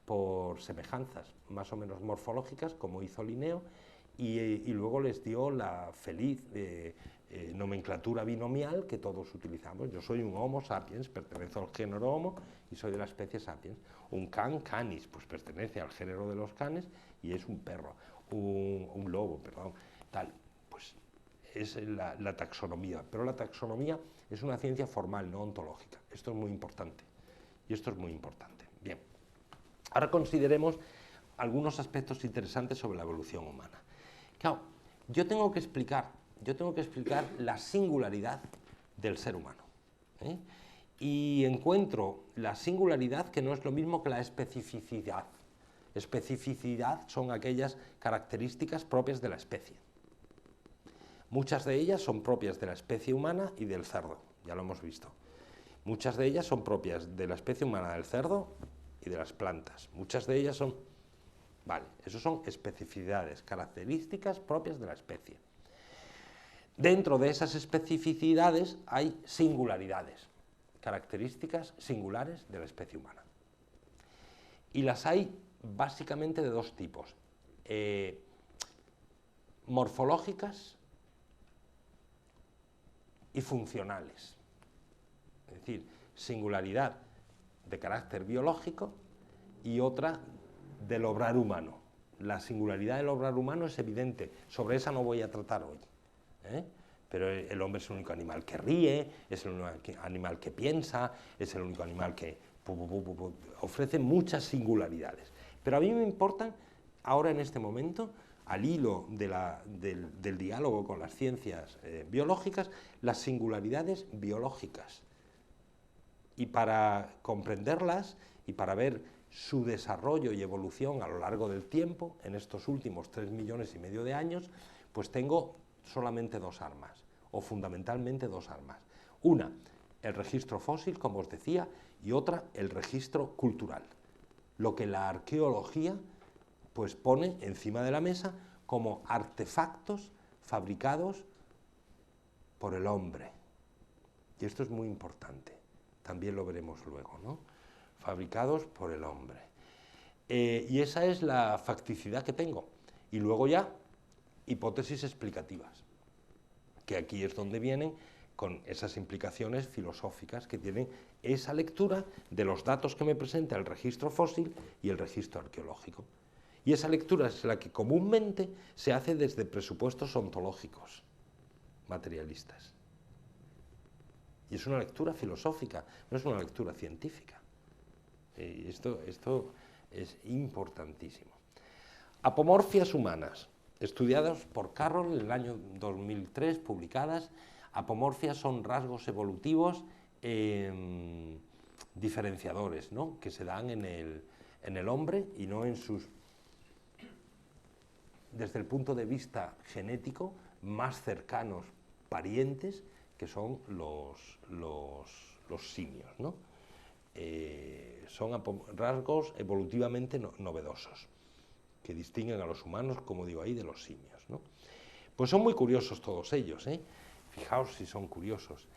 por semejanzas más o menos morfológicas, como hizo Linneo, y luego les dio la feliz nomenclatura binomial que todos utilizamos. Yo soy un Homo sapiens, pertenezco al género Homo y soy de la especie sapiens. Un can, canis, pues pertenece al género de los canes y es un perro. Un lobo, perdón, tal. Pues es la taxonomía, pero la taxonomía es una ciencia formal, no ontológica. Esto es muy importante. Y esto es muy importante. Bien. Ahora consideremos algunos aspectos interesantes sobre la evolución humana. Claro, yo tengo que explicar la singularidad del ser humano, ¿eh? Y encuentro la singularidad que no es lo mismo que la especificidad. Especificidad son aquellas características propias de la especie. Muchas de ellas son propias de la especie humana y del cerdo, ya lo hemos visto. Muchas de ellas son propias de la especie humana, del cerdo y de las plantas. Muchas de ellas son... Vale, eso son especificidades, características propias de la especie. Dentro de esas especificidades hay singularidades, características singulares de la especie humana. Y las hay básicamente de dos tipos, morfológicas y funcionales. Es decir, singularidad de carácter biológico y otra del obrar humano. La singularidad del obrar humano es evidente, sobre esa no voy a tratar hoy, pero el hombre es el único animal que ríe, es el único animal que piensa, es el único animal que ofrece muchas singularidades. Pero a mí me importan, ahora en este momento, al hilo del diálogo con las ciencias biológicas, las singularidades biológicas. Y para comprenderlas y para ver su desarrollo y evolución a lo largo del tiempo, en estos últimos 3,5 millones de años, pues tengo solamente dos armas, o fundamentalmente dos armas. Una, el registro fósil, como os decía, y otra, el registro cultural. Lo que la arqueología pues pone encima de la mesa como artefactos fabricados por el hombre. Y esto es muy importante, también lo veremos luego, ¿no? Fabricados por el hombre. Y esa es la facticidad que tengo. Y luego ya, hipótesis explicativas, que aquí es donde vienen con esas implicaciones filosóficas que tienen esa lectura de los datos que me presenta el registro fósil y el registro arqueológico. Y esa lectura es la que comúnmente se hace desde presupuestos ontológicos, materialistas. Y es una lectura filosófica, no es una lectura científica. Y esto es importantísimo. Apomorfias humanas, estudiadas por Carroll en el año 2003, publicadas. Apomorfias son rasgos evolutivos diferenciadores, ¿no?, que se dan en el hombre y no en sus, desde el punto de vista genético, más cercanos parientes, que son los simios, ¿no? Son rasgos evolutivamente novedosos, que distinguen a los humanos, como digo ahí, de los simios, ¿no? Pues son muy curiosos todos ellos, ¿eh? Fijaos si son curiosos.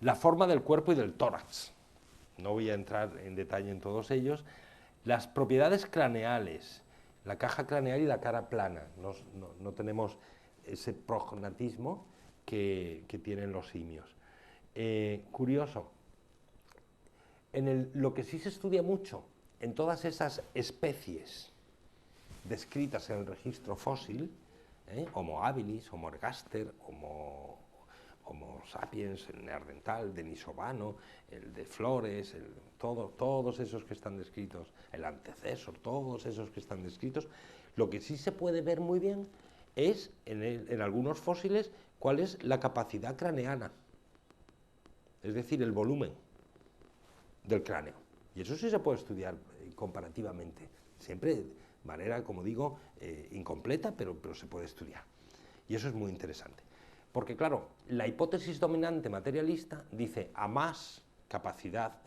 La forma del cuerpo y del tórax. No voy a entrar en detalle en todos ellos. Las propiedades craneales, la caja craneal y la cara plana. No tenemos ese prognatismo que tienen los simios. Curioso. Lo que sí se estudia mucho en todas esas especies descritas en el registro fósil, Homo habilis, Homo ergaster, Homo sapiens, el neandertal, denisovano, el de Flores, todos esos que están descritos, el antecesor, todos esos que están descritos, lo que sí se puede ver muy bien es, en algunos fósiles, cuál es la capacidad craneana, es decir, el volumen del cráneo. Y eso sí se puede estudiar comparativamente, siempre de manera, como digo, incompleta, pero se puede estudiar. Y eso es muy interesante. Porque, claro, la hipótesis dominante materialista dice a más cavidad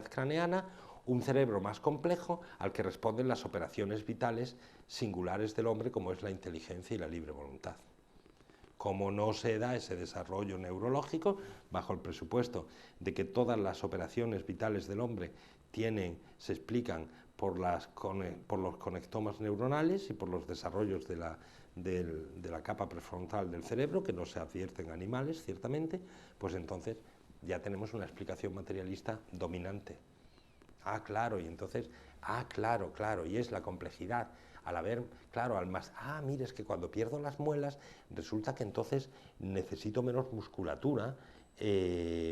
craneana, un cerebro más complejo al que responden las operaciones vitales singulares del hombre, como es la inteligencia y la libre voluntad. Como no se da ese desarrollo neurológico, bajo el presupuesto de que todas las operaciones vitales del hombre se explican por los conectomas neuronales y por los desarrollos de la capa prefrontal del cerebro, que no se advierten en animales, ciertamente, pues entonces ya tenemos una explicación materialista dominante. Ah, claro, y entonces, claro, y es la complejidad. Al haber, claro, mire, es que cuando pierdo las muelas, resulta que entonces necesito menos musculatura,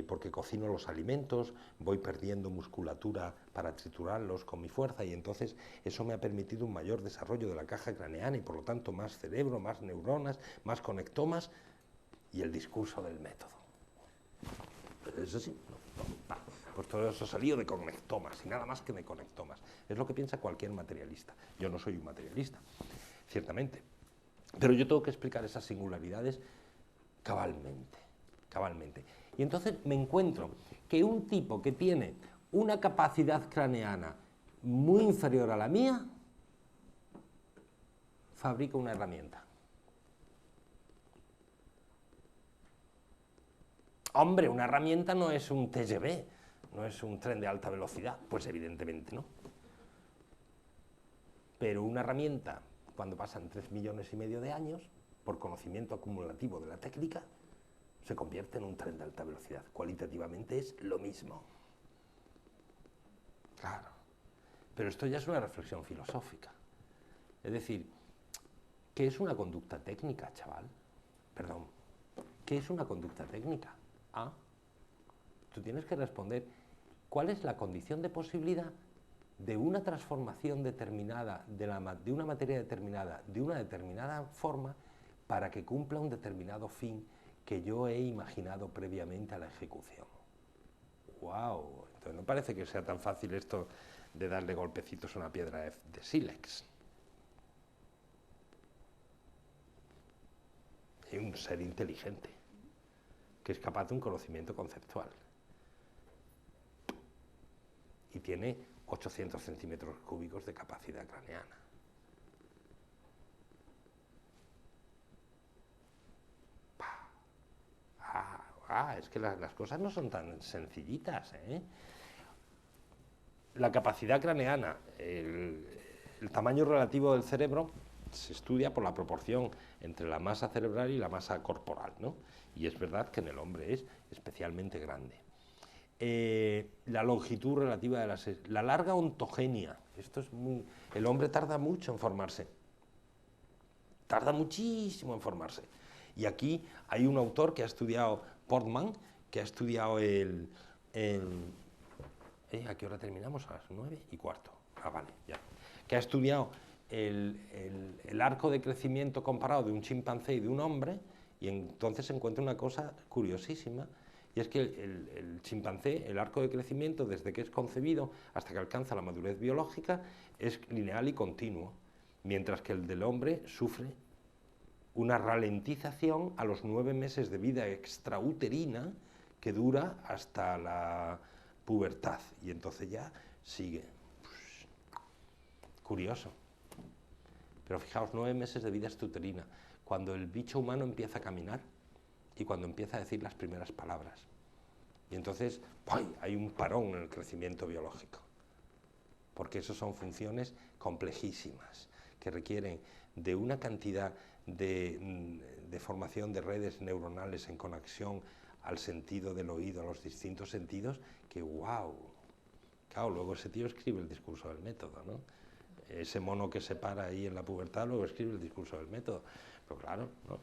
porque cocino los alimentos, voy perdiendo musculatura para triturarlos con mi fuerza, y entonces eso me ha permitido un mayor desarrollo de la caja craneana y por lo tanto más cerebro, más neuronas, más conectomas, y el discurso del método. Eso sí, pues todo eso ha salido de conectomas, y nada más que de conectomas. Es lo que piensa cualquier materialista. Yo no soy un materialista, ciertamente, pero yo tengo que explicar esas singularidades cabalmente. Y entonces me encuentro que un tipo que tiene una capacidad craneana muy inferior a la mía, fabrica una herramienta. Hombre, una herramienta no es un TGV, no es un tren de alta velocidad, pues evidentemente no. Pero una herramienta, cuando pasan 3,5 millones de años, por conocimiento acumulativo de la técnica, se convierte en un tren de alta velocidad. Cualitativamente es lo mismo. Claro. Pero esto ya es una reflexión filosófica. Es decir, ¿qué es una conducta técnica, chaval? Perdón. ¿Qué es una conducta técnica? Tú tienes que responder cuál es la condición de posibilidad de una transformación determinada, de una materia determinada, de una determinada forma, para que cumpla un determinado fin que yo he imaginado previamente a la ejecución. ¡Wow! Entonces no parece que sea tan fácil esto de darle golpecitos a una piedra de sílex. Hay un ser inteligente que es capaz de un conocimiento conceptual y tiene 800 centímetros cúbicos de capacidad craneana. Es que las cosas no son tan sencillitas, ¿eh? La capacidad craneana, el tamaño relativo del cerebro, se estudia por la proporción entre la masa cerebral y la masa corporal, ¿no? Y es verdad que en el hombre es especialmente grande. La longitud relativa de la larga ontogenia. Esto es el hombre tarda mucho en formarse. Tarda muchísimo en formarse. Y aquí hay un autor que ha estudiado, Portman, que ha estudiado ¿a qué hora terminamos? A las 9:15. Vale, ya. Que ha estudiado el arco de crecimiento comparado de un chimpancé y de un hombre, y entonces se encuentra una cosa curiosísima, y es que el chimpancé, el arco de crecimiento, desde que es concebido hasta que alcanza la madurez biológica, es lineal y continuo, mientras que el del hombre sufre una ralentización a los 9 meses de vida extrauterina que dura hasta la pubertad, y entonces ya sigue. Curioso. Pero fijaos, 9 meses de vida extrauterina, cuando el bicho humano empieza a caminar y cuando empieza a decir las primeras palabras. Y entonces ¡ay!, hay un parón en el crecimiento biológico, porque esas son funciones complejísimas, que requieren de una cantidad de formación de redes neuronales en conexión al sentido del oído, a los distintos sentidos, que wow. Claro, luego ese tío escribe el discurso del método, ¿no? Ese mono que se para ahí en la pubertad luego escribe el discurso del método. Pero claro, ¿no?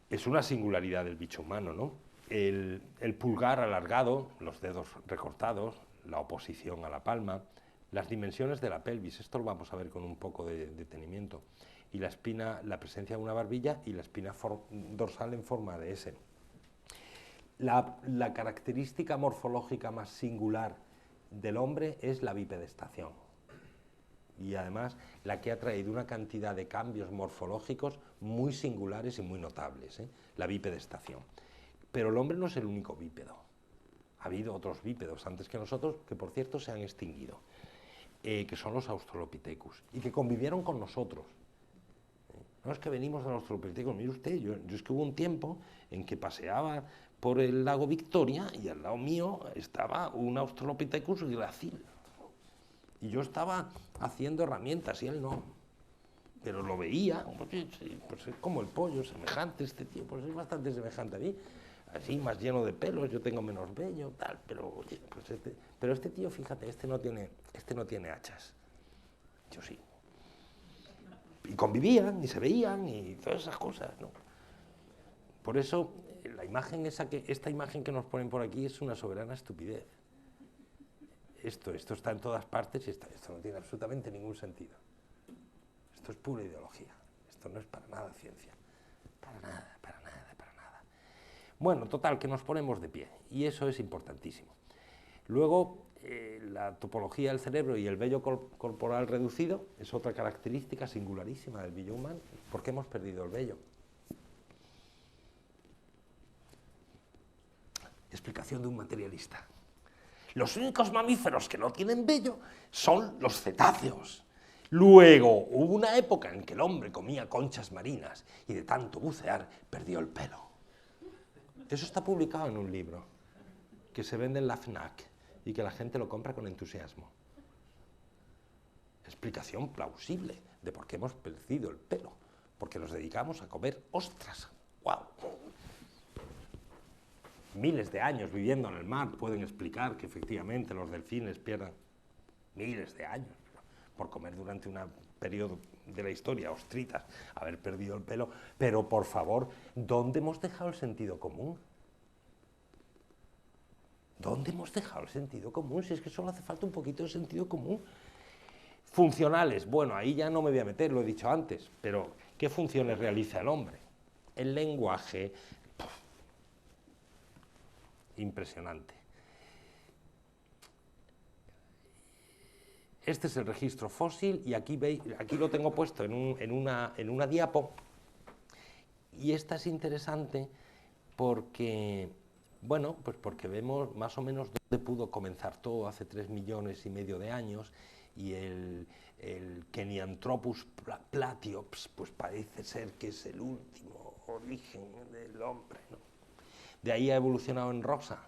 Es una singularidad del bicho humano, ¿no? El pulgar alargado, los dedos recortados, la oposición a la palma, las dimensiones de la pelvis, esto lo vamos a ver con un poco de detenimiento, y la espina, la presencia de una barbilla y la espina dorsal en forma de S. La característica morfológica más singular del hombre es la bipedestación, y además la que ha traído una cantidad de cambios morfológicos muy singulares y muy notables, la bipedestación. Pero el hombre no es el único bípedo. Ha habido otros bípedos antes que nosotros, que por cierto se han extinguido, que son los Australopithecus, y que convivieron con nosotros. No es que venimos del Australopithecus, mire usted, yo es que hubo un tiempo en que paseaba por el lago Victoria y al lado mío estaba un Australopithecus gracil. Y yo estaba haciendo herramientas y él no. Pero lo veía, pues es como el pollo, semejante este tío, pues es bastante semejante a mí. Así, más lleno de pelos, yo tengo menos vello, tal, pero oye, pues este tío, fíjate, este no tiene hachas. Yo sí. Y convivían, y se veían, y todas esas cosas, ¿no? Por eso, esta imagen que nos ponen por aquí es una soberana estupidez. Esto está en todas partes y esto no tiene absolutamente ningún sentido. Esto es pura ideología. Esto no es para nada ciencia. Para nada, para nada, para nada. Bueno, total, que nos ponemos de pie, y eso es importantísimo. Luego, la topología del cerebro y el vello corporal reducido es otra característica singularísima del vello humano. ¿Por qué hemos perdido el vello? Explicación de un materialista. Los únicos mamíferos que no tienen vello son los cetáceos. Luego, hubo una época en que el hombre comía conchas marinas y de tanto bucear perdió el pelo. Eso está publicado en un libro que se vende en la FNAC y que la gente lo compra con entusiasmo. Explicación plausible de por qué hemos perdido el pelo. Porque nos dedicamos a comer ostras. ¡Guau! Miles de años viviendo en el mar pueden explicar que efectivamente los delfines pierdan miles de años por comer durante un periodo de la historia ostritas, haber perdido el pelo. Pero por favor, ¿dónde hemos dejado el sentido común? ¿Dónde hemos dejado el sentido común? Si es que solo hace falta un poquito de sentido común. Funcionales, bueno, ahí ya no me voy a meter, lo he dicho antes, pero ¿qué funciones realiza el hombre? El lenguaje, impresionante. Este es el registro fósil y aquí veis, aquí lo tengo puesto en una diapo, y esta es interesante porque, bueno, pues porque vemos más o menos dónde pudo comenzar todo hace 3,5 millones de años, y el Kenyanthropus platyops pues parece ser que es el último origen del hombre, ¿no? De ahí ha evolucionado en rosa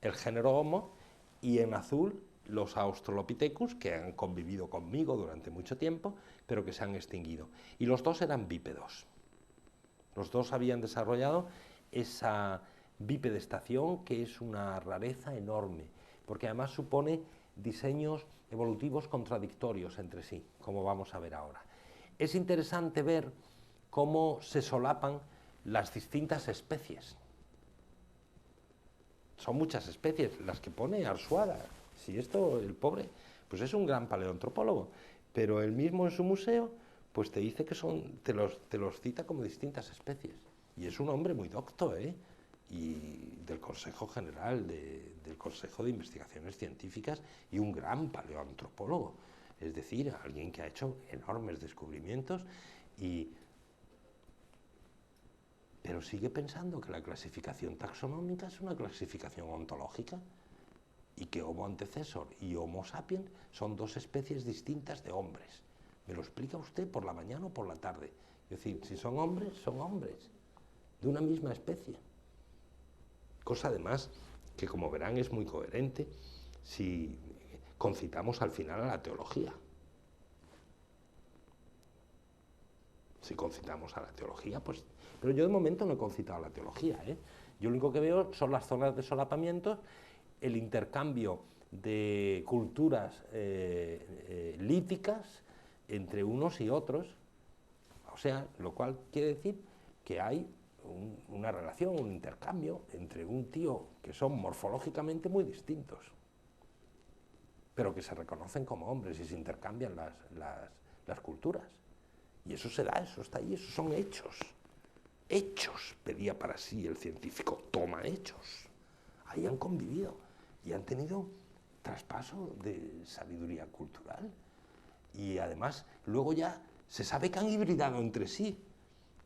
el género Homo y en azul los Australopithecus, que han convivido conmigo durante mucho tiempo, pero que se han extinguido. Y los dos eran bípedos. Los dos habían desarrollado esa bipedestación, que es una rareza enorme, porque además supone diseños evolutivos contradictorios entre sí, como vamos a ver ahora. Es interesante ver cómo se solapan las distintas especies. Son muchas especies las que pone Arzuaga. Si esto, el pobre, pues es un gran paleoantropólogo, pero él mismo en su museo pues te dice que te los cita como distintas especies. Y es un hombre muy docto, ¿eh? Y del Consejo General, del Consejo de Investigaciones Científicas, y un gran paleoantropólogo, es decir, alguien que ha hecho enormes descubrimientos, pero sigue pensando que la clasificación taxonómica es una clasificación ontológica y que Homo antecesor y Homo sapiens son dos especies distintas de hombres. ¿Me lo explica usted por la mañana o por la tarde? Es decir, si son hombres, de una misma especie. Cosa además que, como verán, es muy coherente si concitamos al final a la teología. Si concitamos a la teología, pues... Pero yo de momento no he concitado a la teología, ¿eh? Yo lo único que veo son las zonas de solapamientos, el intercambio de culturas líticas entre unos y otros, o sea, lo cual quiere decir que hay una relación, un intercambio entre un tío que son morfológicamente muy distintos, pero que se reconocen como hombres y se intercambian las culturas. Y eso se da, eso está ahí, esos son hechos. Hechos, pedía para sí el científico, toma hechos. Ahí han convivido y han tenido traspaso de sabiduría cultural. Y además, luego ya se sabe que han hibridado entre sí.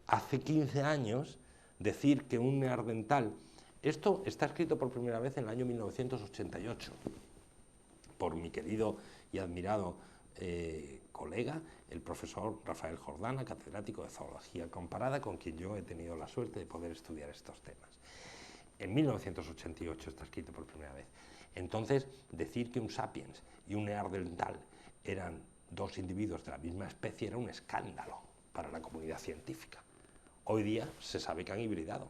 Hace 15 años, decir que un neandertal... Esto está escrito por primera vez en el año 1988 por mi querido y admirado colega, el profesor Rafael Jordana, catedrático de zoología comparada, con quien yo he tenido la suerte de poder estudiar estos temas. En 1988 está escrito por primera vez. Entonces, decir que un sapiens y un neandertal eran dos individuos de la misma especie era un escándalo para la comunidad científica. Hoy día se sabe que han hibridado.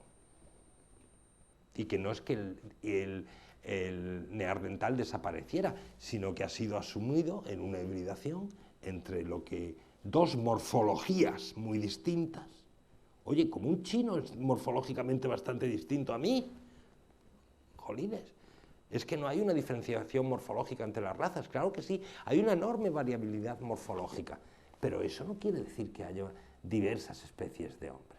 Y que no es que el neandertal desapareciera, sino que ha sido asumido en una hibridación entre lo que dos morfologías muy distintas. Oye, como un chino es morfológicamente bastante distinto a mí. Jolines, es que no hay una diferenciación morfológica entre las razas. Claro que sí, hay una enorme variabilidad morfológica, pero eso no quiere decir que haya diversas especies de hombres.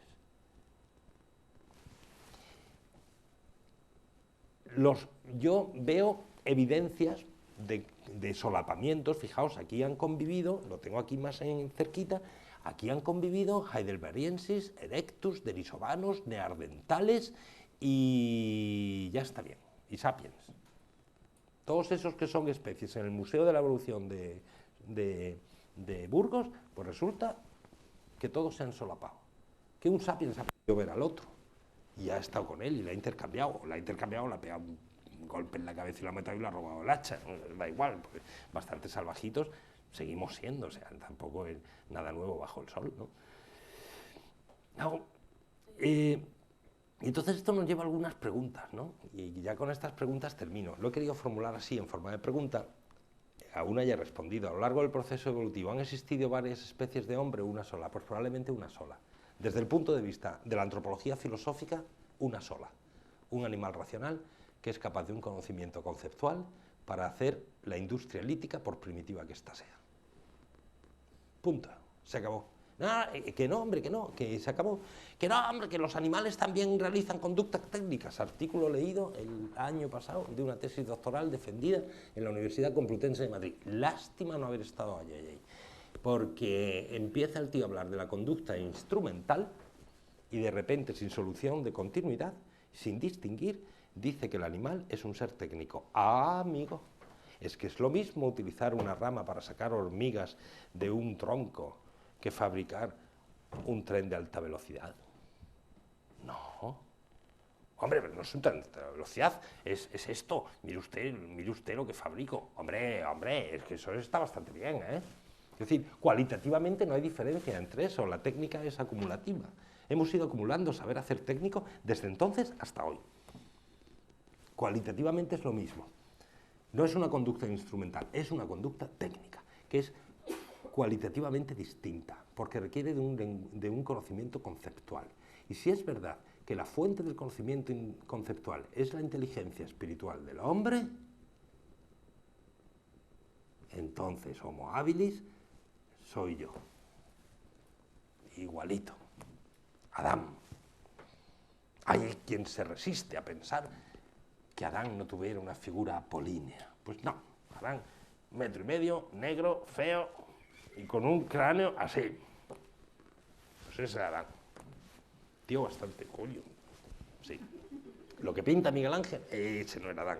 Yo veo evidencias de solapamientos. Fijaos, aquí han convivido, lo tengo aquí más cerquita, aquí han convivido heidelbergensis, erectus, denisovanos, neandertales y ya está bien, y sapiens. Todos esos que son especies en el Museo de la Evolución de Burgos, pues resulta que todos se han solapado, que un sapiens ha podido ver al otro y ha estado con él y la ha intercambiado, le ha pegado un golpe en la cabeza y la ha matado y le ha robado el hacha, ¿no? Da igual, porque bastante salvajitos seguimos siendo, o sea, tampoco es nada nuevo bajo el sol, ¿no? No, entonces esto nos lleva a algunas preguntas, ¿no? Y ya con estas preguntas termino. Lo he querido formular así, en forma de pregunta. Aún haya respondido. A lo largo del proceso evolutivo, ¿han existido varias especies de hombre o una sola? Pues probablemente una sola. Desde el punto de vista de la antropología filosófica, una sola. Un animal racional que es capaz de un conocimiento conceptual para hacer la industria lítica, por primitiva que ésta sea. Punto. Se acabó. Que no, hombre, que no, que se acabó. Que no, hombre, que los animales también realizan conductas técnicas. Artículo leído el año pasado de una tesis doctoral defendida en la Universidad Complutense de Madrid. Lástima no haber estado allí, porque empieza el tío a hablar de la conducta instrumental y de repente, sin solución de continuidad, sin distinguir, dice que el animal es un ser técnico. ¡Ah, amigo! Es que es lo mismo utilizar una rama para sacar hormigas de un tronco que fabricar un tren de alta velocidad. No. Hombre, pero no es un tren de alta velocidad, es esto. Mire usted lo que fabrico. Hombre, es que eso está bastante bien, ¿eh? Es decir, cualitativamente no hay diferencia entre eso, la técnica es acumulativa. Hemos ido acumulando saber hacer técnico desde entonces hasta hoy. Cualitativamente es lo mismo. No es una conducta instrumental, es una conducta técnica, que es cualitativamente distinta, porque requiere de un conocimiento conceptual. Y si es verdad que la fuente del conocimiento conceptual es la inteligencia espiritual del hombre, entonces Homo habilis soy yo. Igualito. Adán. Hay quien se resiste a pensar que Adán no tuviera una figura apolínea. Pues no, Adán, 1,5 metros, negro, feo y con un cráneo así. Pues ese es Adán. Tío bastante coño. Sí. Lo que pinta Miguel Ángel, ese no era Adán.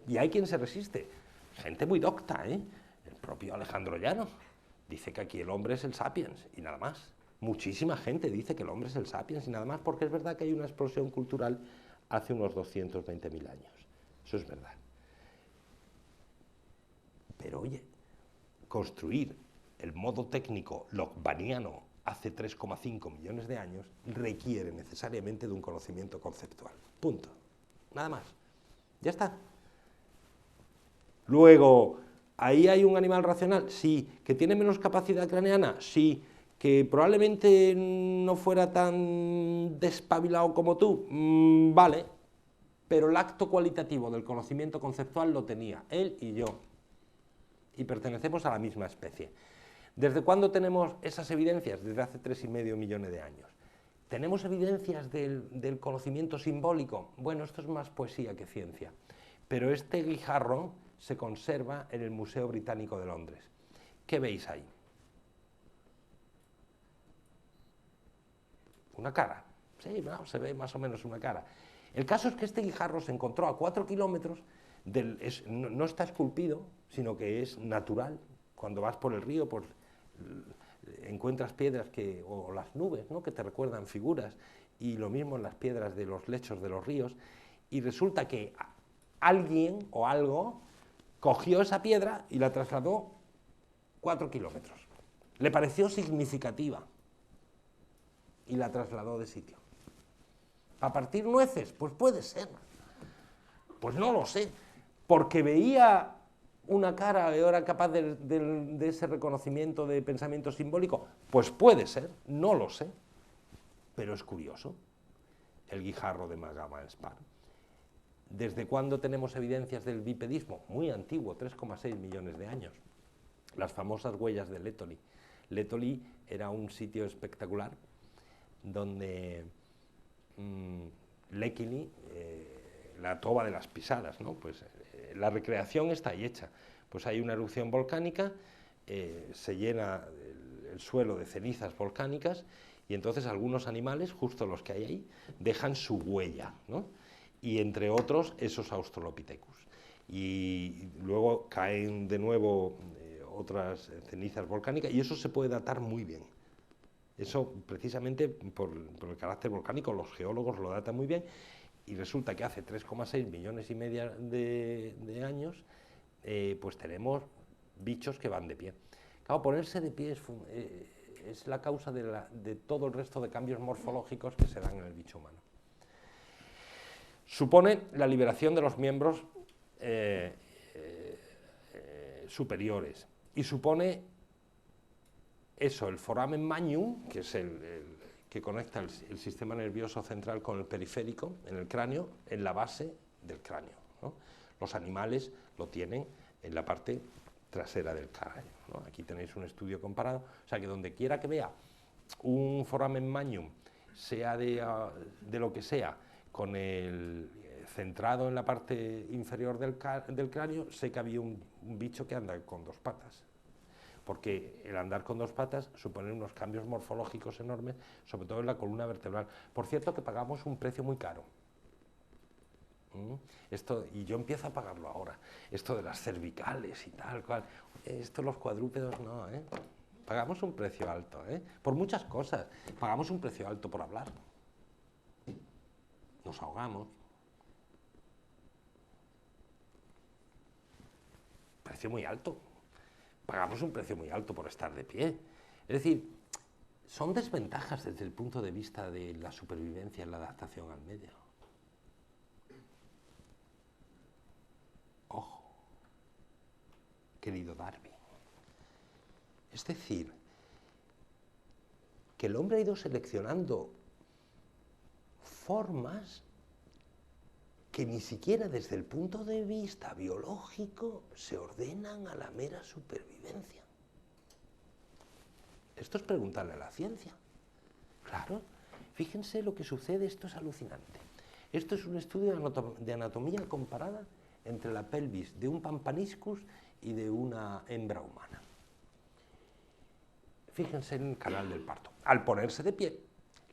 Y hay quien se resiste. Gente muy docta, ¿eh? El propio Alejandro Llano dice que aquí el hombre es el sapiens y nada más. Muchísima gente dice que el hombre es el sapiens y nada más, porque es verdad que hay una explosión cultural hace unos 220.000 años. Eso es verdad. Pero oye, construir el modo técnico lockebardiano hace 3,5 millones de años requiere necesariamente de un conocimiento conceptual. Punto. Nada más. Ya está. Luego, ¿ahí hay un animal racional? Sí. ¿Que tiene menos capacidad craneana? Sí. ¿Que probablemente no fuera tan despabilado como tú? Vale. Pero el acto cualitativo del conocimiento conceptual lo tenía él y yo. Y pertenecemos a la misma especie. ¿Desde cuándo tenemos esas evidencias? Desde hace 3,5 millones de años. ¿Tenemos evidencias del conocimiento simbólico? Bueno, esto es más poesía que ciencia. Pero este guijarro se conserva en el Museo Británico de Londres. ¿Qué veis ahí? Una cara. Sí, no, se ve más o menos una cara. El caso es que este guijarro se encontró a 4 kilómetros, no está esculpido, sino que es natural. Cuando vas por el río, pues, encuentras piedras o las nubes, ¿no?, que te recuerdan figuras, y lo mismo en las piedras de los lechos de los ríos, y resulta que alguien o algo cogió esa piedra y la trasladó 4 kilómetros. Le pareció significativa y la trasladó de sitio. ¿A partir nueces? Pues puede ser. Pues no lo sé. Porque veía una cara, era capaz de ese reconocimiento de pensamiento simbólico. Pues puede ser, no lo sé. Pero es curioso. El guijarro de Magaman-Spar. ¿Desde cuándo tenemos evidencias del bipedismo? Muy antiguo, 3,6 millones de años. Las famosas huellas de Laetoli. Laetoli era un sitio espectacular donde Lekili, la toba de las pisadas, ¿no? Pues la recreación está ahí hecha. Pues hay una erupción volcánica, se llena el suelo de cenizas volcánicas y entonces algunos animales, justo los que hay ahí, dejan su huella, ¿no? Y entre otros esos Australopithecus. Y luego caen de nuevo otras cenizas volcánicas y eso se puede datar muy bien. Eso precisamente por el carácter volcánico los geólogos lo datan muy bien y resulta que hace 3,6 millones y medio de años pues tenemos bichos que van de pie. Claro, ponerse de pie es la causa de todo el resto de cambios morfológicos que se dan en el bicho humano. Supone la liberación de los miembros superiores y supone eso, el foramen magnum, que es el que conecta el sistema nervioso central con el periférico, en el cráneo, en la base del cráneo, ¿no? Los animales lo tienen en la parte trasera del cráneo, ¿no? Aquí tenéis un estudio comparado, o sea que donde quiera que vea un foramen magnum, sea de lo que sea, con el centrado en la parte inferior del cráneo, sé que había un bicho que anda con 2 patas. Porque el andar con 2 patas supone unos cambios morfológicos enormes, sobre todo en la columna vertebral. Por cierto, que pagamos un precio muy caro. Y yo empiezo a pagarlo ahora. Esto de las cervicales y tal, cual. Esto los cuadrúpedos no, ¿eh? Pagamos un precio alto, ¿eh? Por muchas cosas. Pagamos un precio alto por hablar. Nos ahogamos. Precio muy alto. Pagamos un precio muy alto por estar de pie. Es decir, son desventajas desde el punto de vista de la supervivencia y la adaptación al medio. Ojo, querido Darwin. Es decir, que el hombre ha ido seleccionando formas que ni siquiera desde el punto de vista biológico se ordenan a la mera supervivencia. Esto es preguntarle a la ciencia. Claro, fíjense lo que sucede, esto es alucinante. Esto es un estudio de anatomía comparada entre la pelvis de un Pampaniscus y de una hembra humana. Fíjense en el canal del parto. Al ponerse de pie,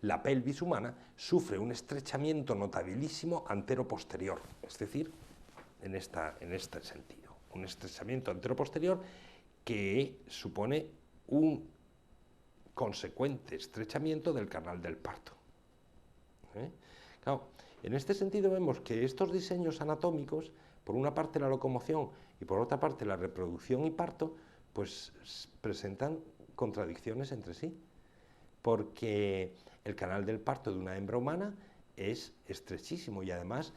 la pelvis humana sufre un estrechamiento notabilísimo antero-posterior, es decir, en este sentido, un estrechamiento antero-posterior que supone un consecuente estrechamiento del canal del parto. Claro, en este sentido vemos que estos diseños anatómicos, por una parte la locomoción y por otra parte la reproducción y parto, pues presentan contradicciones entre sí, porque el canal del parto de una hembra humana es estrechísimo y además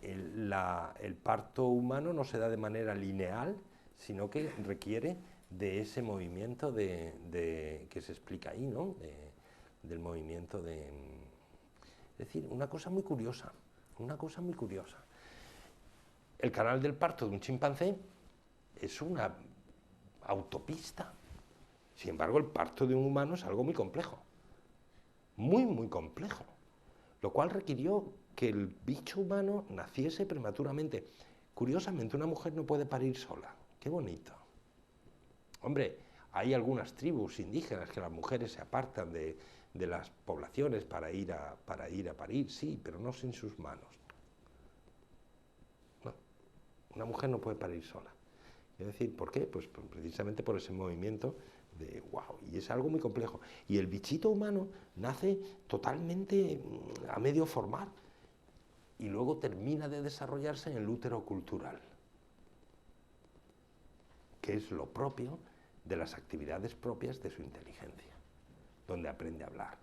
el parto humano no se da de manera lineal, sino que requiere de ese movimiento que se explica ahí, ¿no? Del movimiento de... Es decir, una cosa muy curiosa, una cosa muy curiosa. El canal del parto de un chimpancé es una autopista. Sin embargo, el parto de un humano es algo muy complejo, muy, muy complejo, lo cual requirió que el bicho humano naciese prematuramente. Curiosamente, una mujer no puede parir sola. ¡Qué bonito! Hombre, hay algunas tribus indígenas que las mujeres se apartan de las poblaciones para ir a parir, sí, pero no sin sus manos. No, una mujer no puede parir sola. Es decir, ¿por qué? Pues precisamente por ese movimiento de wow, y es algo muy complejo. Y el bichito humano nace totalmente a medio formar y luego termina de desarrollarse en el útero cultural, que es lo propio de las actividades propias de su inteligencia, donde aprende a hablar.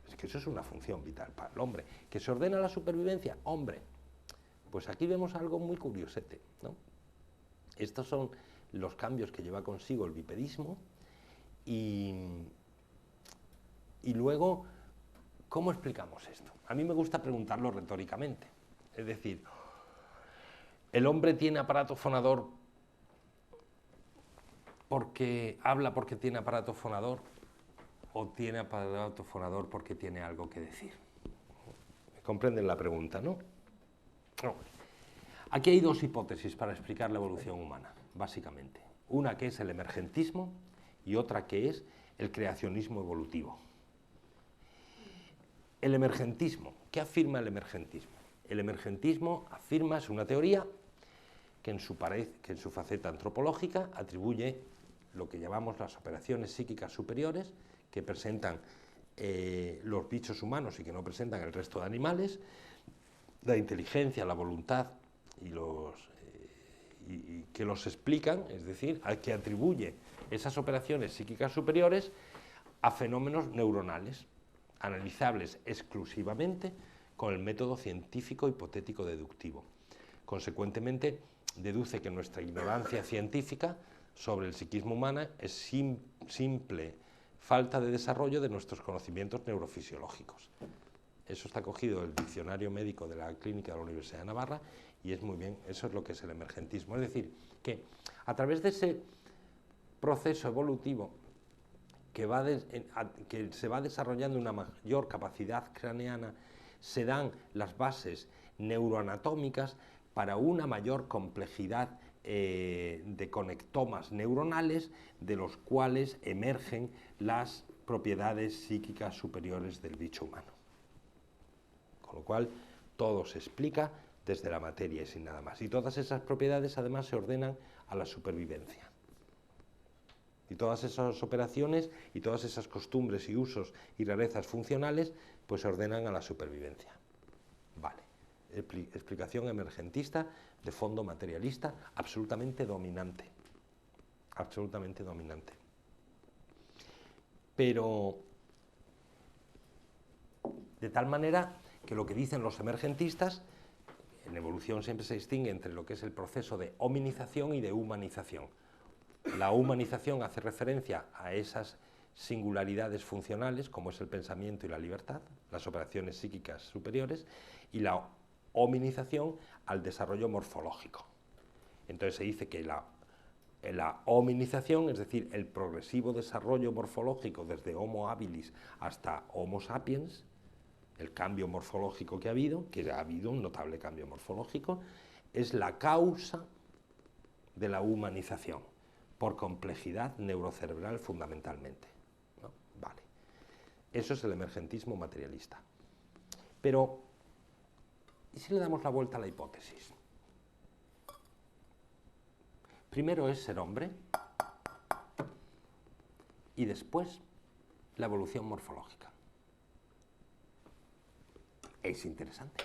Es que eso es una función vital para el hombre. ¿Que se ordena la supervivencia? Hombre, pues aquí vemos algo muy curiosete, ¿no? Estos son los cambios que lleva consigo el bipedismo y luego, ¿cómo explicamos esto? A mí me gusta preguntarlo retóricamente. Es decir, ¿el hombre tiene aparato fonador porque habla porque tiene aparato fonador o tiene aparato fonador porque tiene algo que decir? ¿Comprenden la pregunta, no? No. Aquí hay dos hipótesis para explicar la evolución humana, básicamente. Una que es el emergentismo y otra que es el creacionismo evolutivo. El emergentismo, ¿qué afirma el emergentismo? El emergentismo afirma, es una teoría que en su faceta antropológica atribuye lo que llamamos las operaciones psíquicas superiores que presentan los bichos humanos y que no presentan el resto de animales, la inteligencia, la voluntad y que los explican, es decir, al que atribuye esas operaciones psíquicas superiores a fenómenos neuronales, analizables exclusivamente con el método científico hipotético deductivo. Consecuentemente, deduce que nuestra ignorancia científica sobre el psiquismo humano es simple falta de desarrollo de nuestros conocimientos neurofisiológicos. Eso está cogido del diccionario médico de la Clínica de la Universidad de Navarra y es muy bien, eso es lo que es el emergentismo. Es decir, que a través de ese proceso evolutivo que se va desarrollando una mayor capacidad craneana, se dan las bases neuroanatómicas para una mayor complejidad de conectomas neuronales, de los cuales emergen las propiedades psíquicas superiores del bicho humano. Con lo cual, todo se explica desde la materia y sin nada más. Y todas esas propiedades, además, se ordenan a la supervivencia. Y todas esas operaciones y todas esas costumbres y usos y rarezas funcionales, pues se ordenan a la supervivencia. Vale. Explicación emergentista, de fondo materialista, absolutamente dominante. Absolutamente dominante. Pero de tal manera que lo que dicen los emergentistas, en evolución siempre se distingue entre lo que es el proceso de hominización y de humanización. La humanización hace referencia a esas singularidades funcionales, como es el pensamiento y la libertad, las operaciones psíquicas superiores, y la hominización al desarrollo morfológico. Entonces se dice que la en la hominización, es decir, el progresivo desarrollo morfológico desde Homo habilis hasta Homo sapiens, el cambio morfológico que ha habido un notable cambio morfológico, es la causa de la humanización, por complejidad neurocerebral fundamentalmente, ¿no? Vale. Eso es el emergentismo materialista. Pero, ¿y si le damos la vuelta a la hipótesis? Primero es ser hombre y después la evolución morfológica. Es interesante.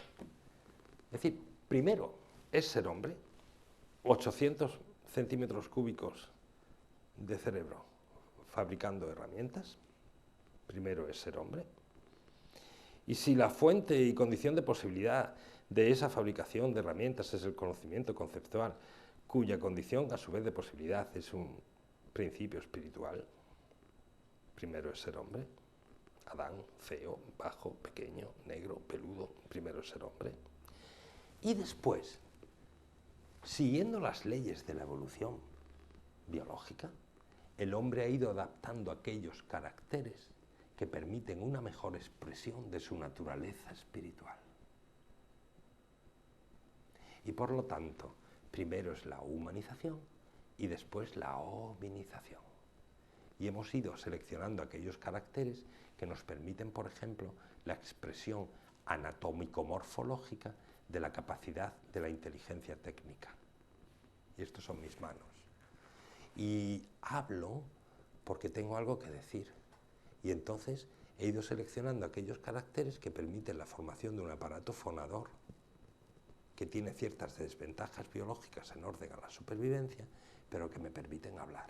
Es decir, primero es ser hombre, 800 centímetros cúbicos de cerebro fabricando herramientas, primero es ser hombre. Y si la fuente y condición de posibilidad de esa fabricación de herramientas es el conocimiento conceptual, cuya condición a su vez de posibilidad es un principio espiritual, primero es ser hombre. Adán, feo, bajo, pequeño, negro, peludo, primero es ser hombre. Y después, siguiendo las leyes de la evolución biológica, el hombre ha ido adaptando aquellos caracteres que permiten una mejor expresión de su naturaleza espiritual. Y por lo tanto, primero es la humanización y después la hominización. Y hemos ido seleccionando aquellos caracteres que nos permiten, por ejemplo, la expresión anatómico-morfológica de la capacidad de la inteligencia técnica. Y estos son mis manos. Y hablo porque tengo algo que decir. Y entonces he ido seleccionando aquellos caracteres que permiten la formación de un aparato fonador que tiene ciertas desventajas biológicas en orden a la supervivencia, pero que me permiten hablar.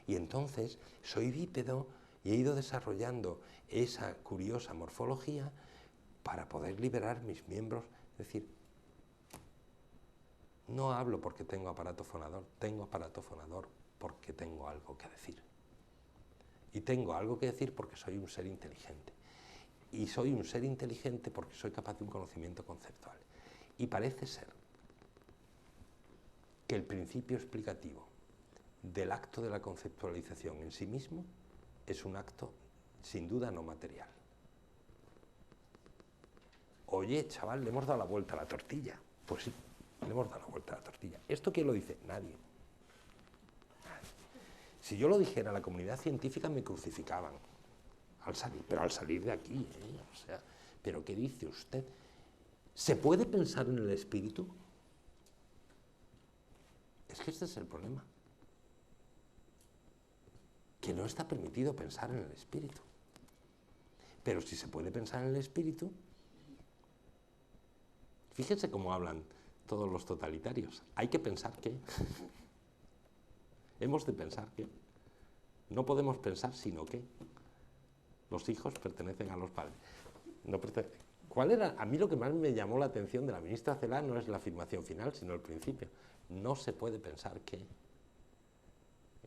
Y entonces soy bípedo y he ido desarrollando esa curiosa morfología para poder liberar mis miembros. Es decir, no hablo porque tengo aparato fonador porque tengo algo que decir. Y tengo algo que decir porque soy un ser inteligente. Y soy un ser inteligente porque soy capaz de un conocimiento conceptual. Y parece ser que el principio explicativo del acto de la conceptualización en sí mismo es un acto sin duda no material. Oye, chaval, le hemos dado la vuelta a la tortilla. Pues sí, le hemos dado la vuelta a la tortilla. ¿Esto quién lo dice? Nadie. Si yo lo dijera, la comunidad científica me crucificaban al salir, pero al salir de aquí, o sea, ¿pero qué dice usted? ¿Se puede pensar en el espíritu? Es que este es el problema. Que no está permitido pensar en el espíritu. Pero si se puede pensar en el espíritu, fíjense cómo hablan todos los totalitarios. Hay que pensar que. Hemos de pensar que. No podemos pensar sino que. Los hijos pertenecen a los padres. No ¿Cuál era? A mí lo que más me llamó la atención de la ministra Celaá no es la afirmación final, sino el principio. No se puede pensar que.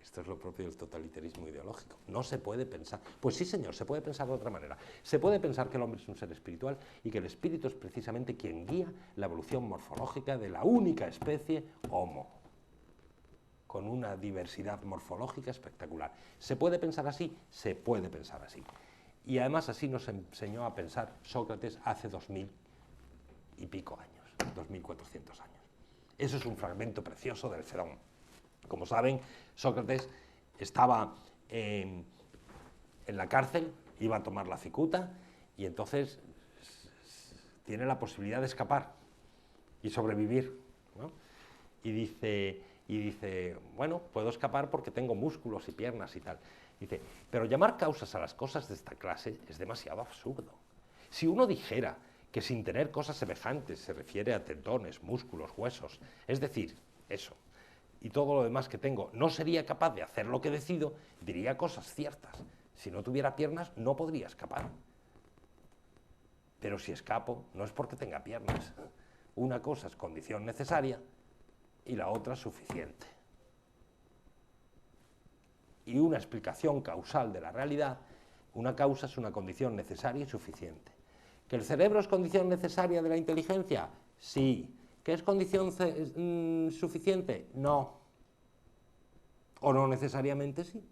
Esto es lo propio del totalitarismo ideológico. No se puede pensar. Pues sí, señor, se puede pensar de otra manera. Se puede pensar que el hombre es un ser espiritual y que el espíritu es precisamente quien guía la evolución morfológica de la única especie Homo, con una diversidad morfológica espectacular. ¿Se puede pensar así? Se puede pensar así. Y además así nos enseñó a pensar Sócrates hace 2000 y pico años, 2400 años. Eso es un fragmento precioso del Fedón. Como saben, Sócrates estaba en la cárcel, iba a tomar la cicuta y entonces tiene la posibilidad de escapar y sobrevivir, ¿no? Y dice, bueno, puedo escapar porque tengo músculos y piernas y tal. Dice, pero llamar causas a las cosas de esta clase es demasiado absurdo. Si uno dijera que sin tener cosas semejantes se refiere a tendones, músculos, huesos, es decir, eso, y todo lo demás que tengo, no sería capaz de hacer lo que decido, diría cosas ciertas. Si no tuviera piernas, no podría escapar. Pero si escapo, no es porque tenga piernas. Una cosa es condición necesaria y la otra suficiente. Y una explicación causal de la realidad, una causa es una condición necesaria y suficiente. ¿Que el cerebro es condición necesaria de la inteligencia? Sí. ¿Que es condición suficiente? No. o no necesariamente sí.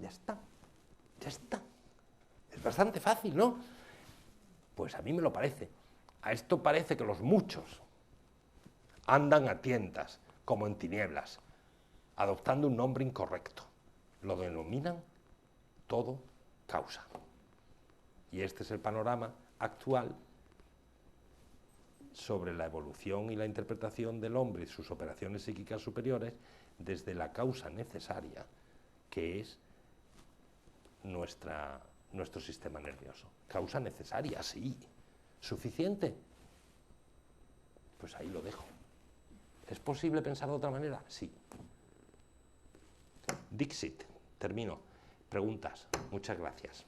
Ya está, ya está. Es bastante fácil, ¿no? Pues a mí me lo parece. A esto parece que los muchos andan a tientas, como en tinieblas, adoptando un nombre incorrecto. Lo denominan todo causa. Y este es el panorama actual sobre la evolución y la interpretación del hombre y sus operaciones psíquicas superiores desde la causa necesaria, que es nuestro sistema nervioso. Causa necesaria, sí. ¿Suficiente? Pues ahí lo dejo. ¿Es posible pensar de otra manera? Sí. Dixit. Termino. Preguntas. Muchas gracias.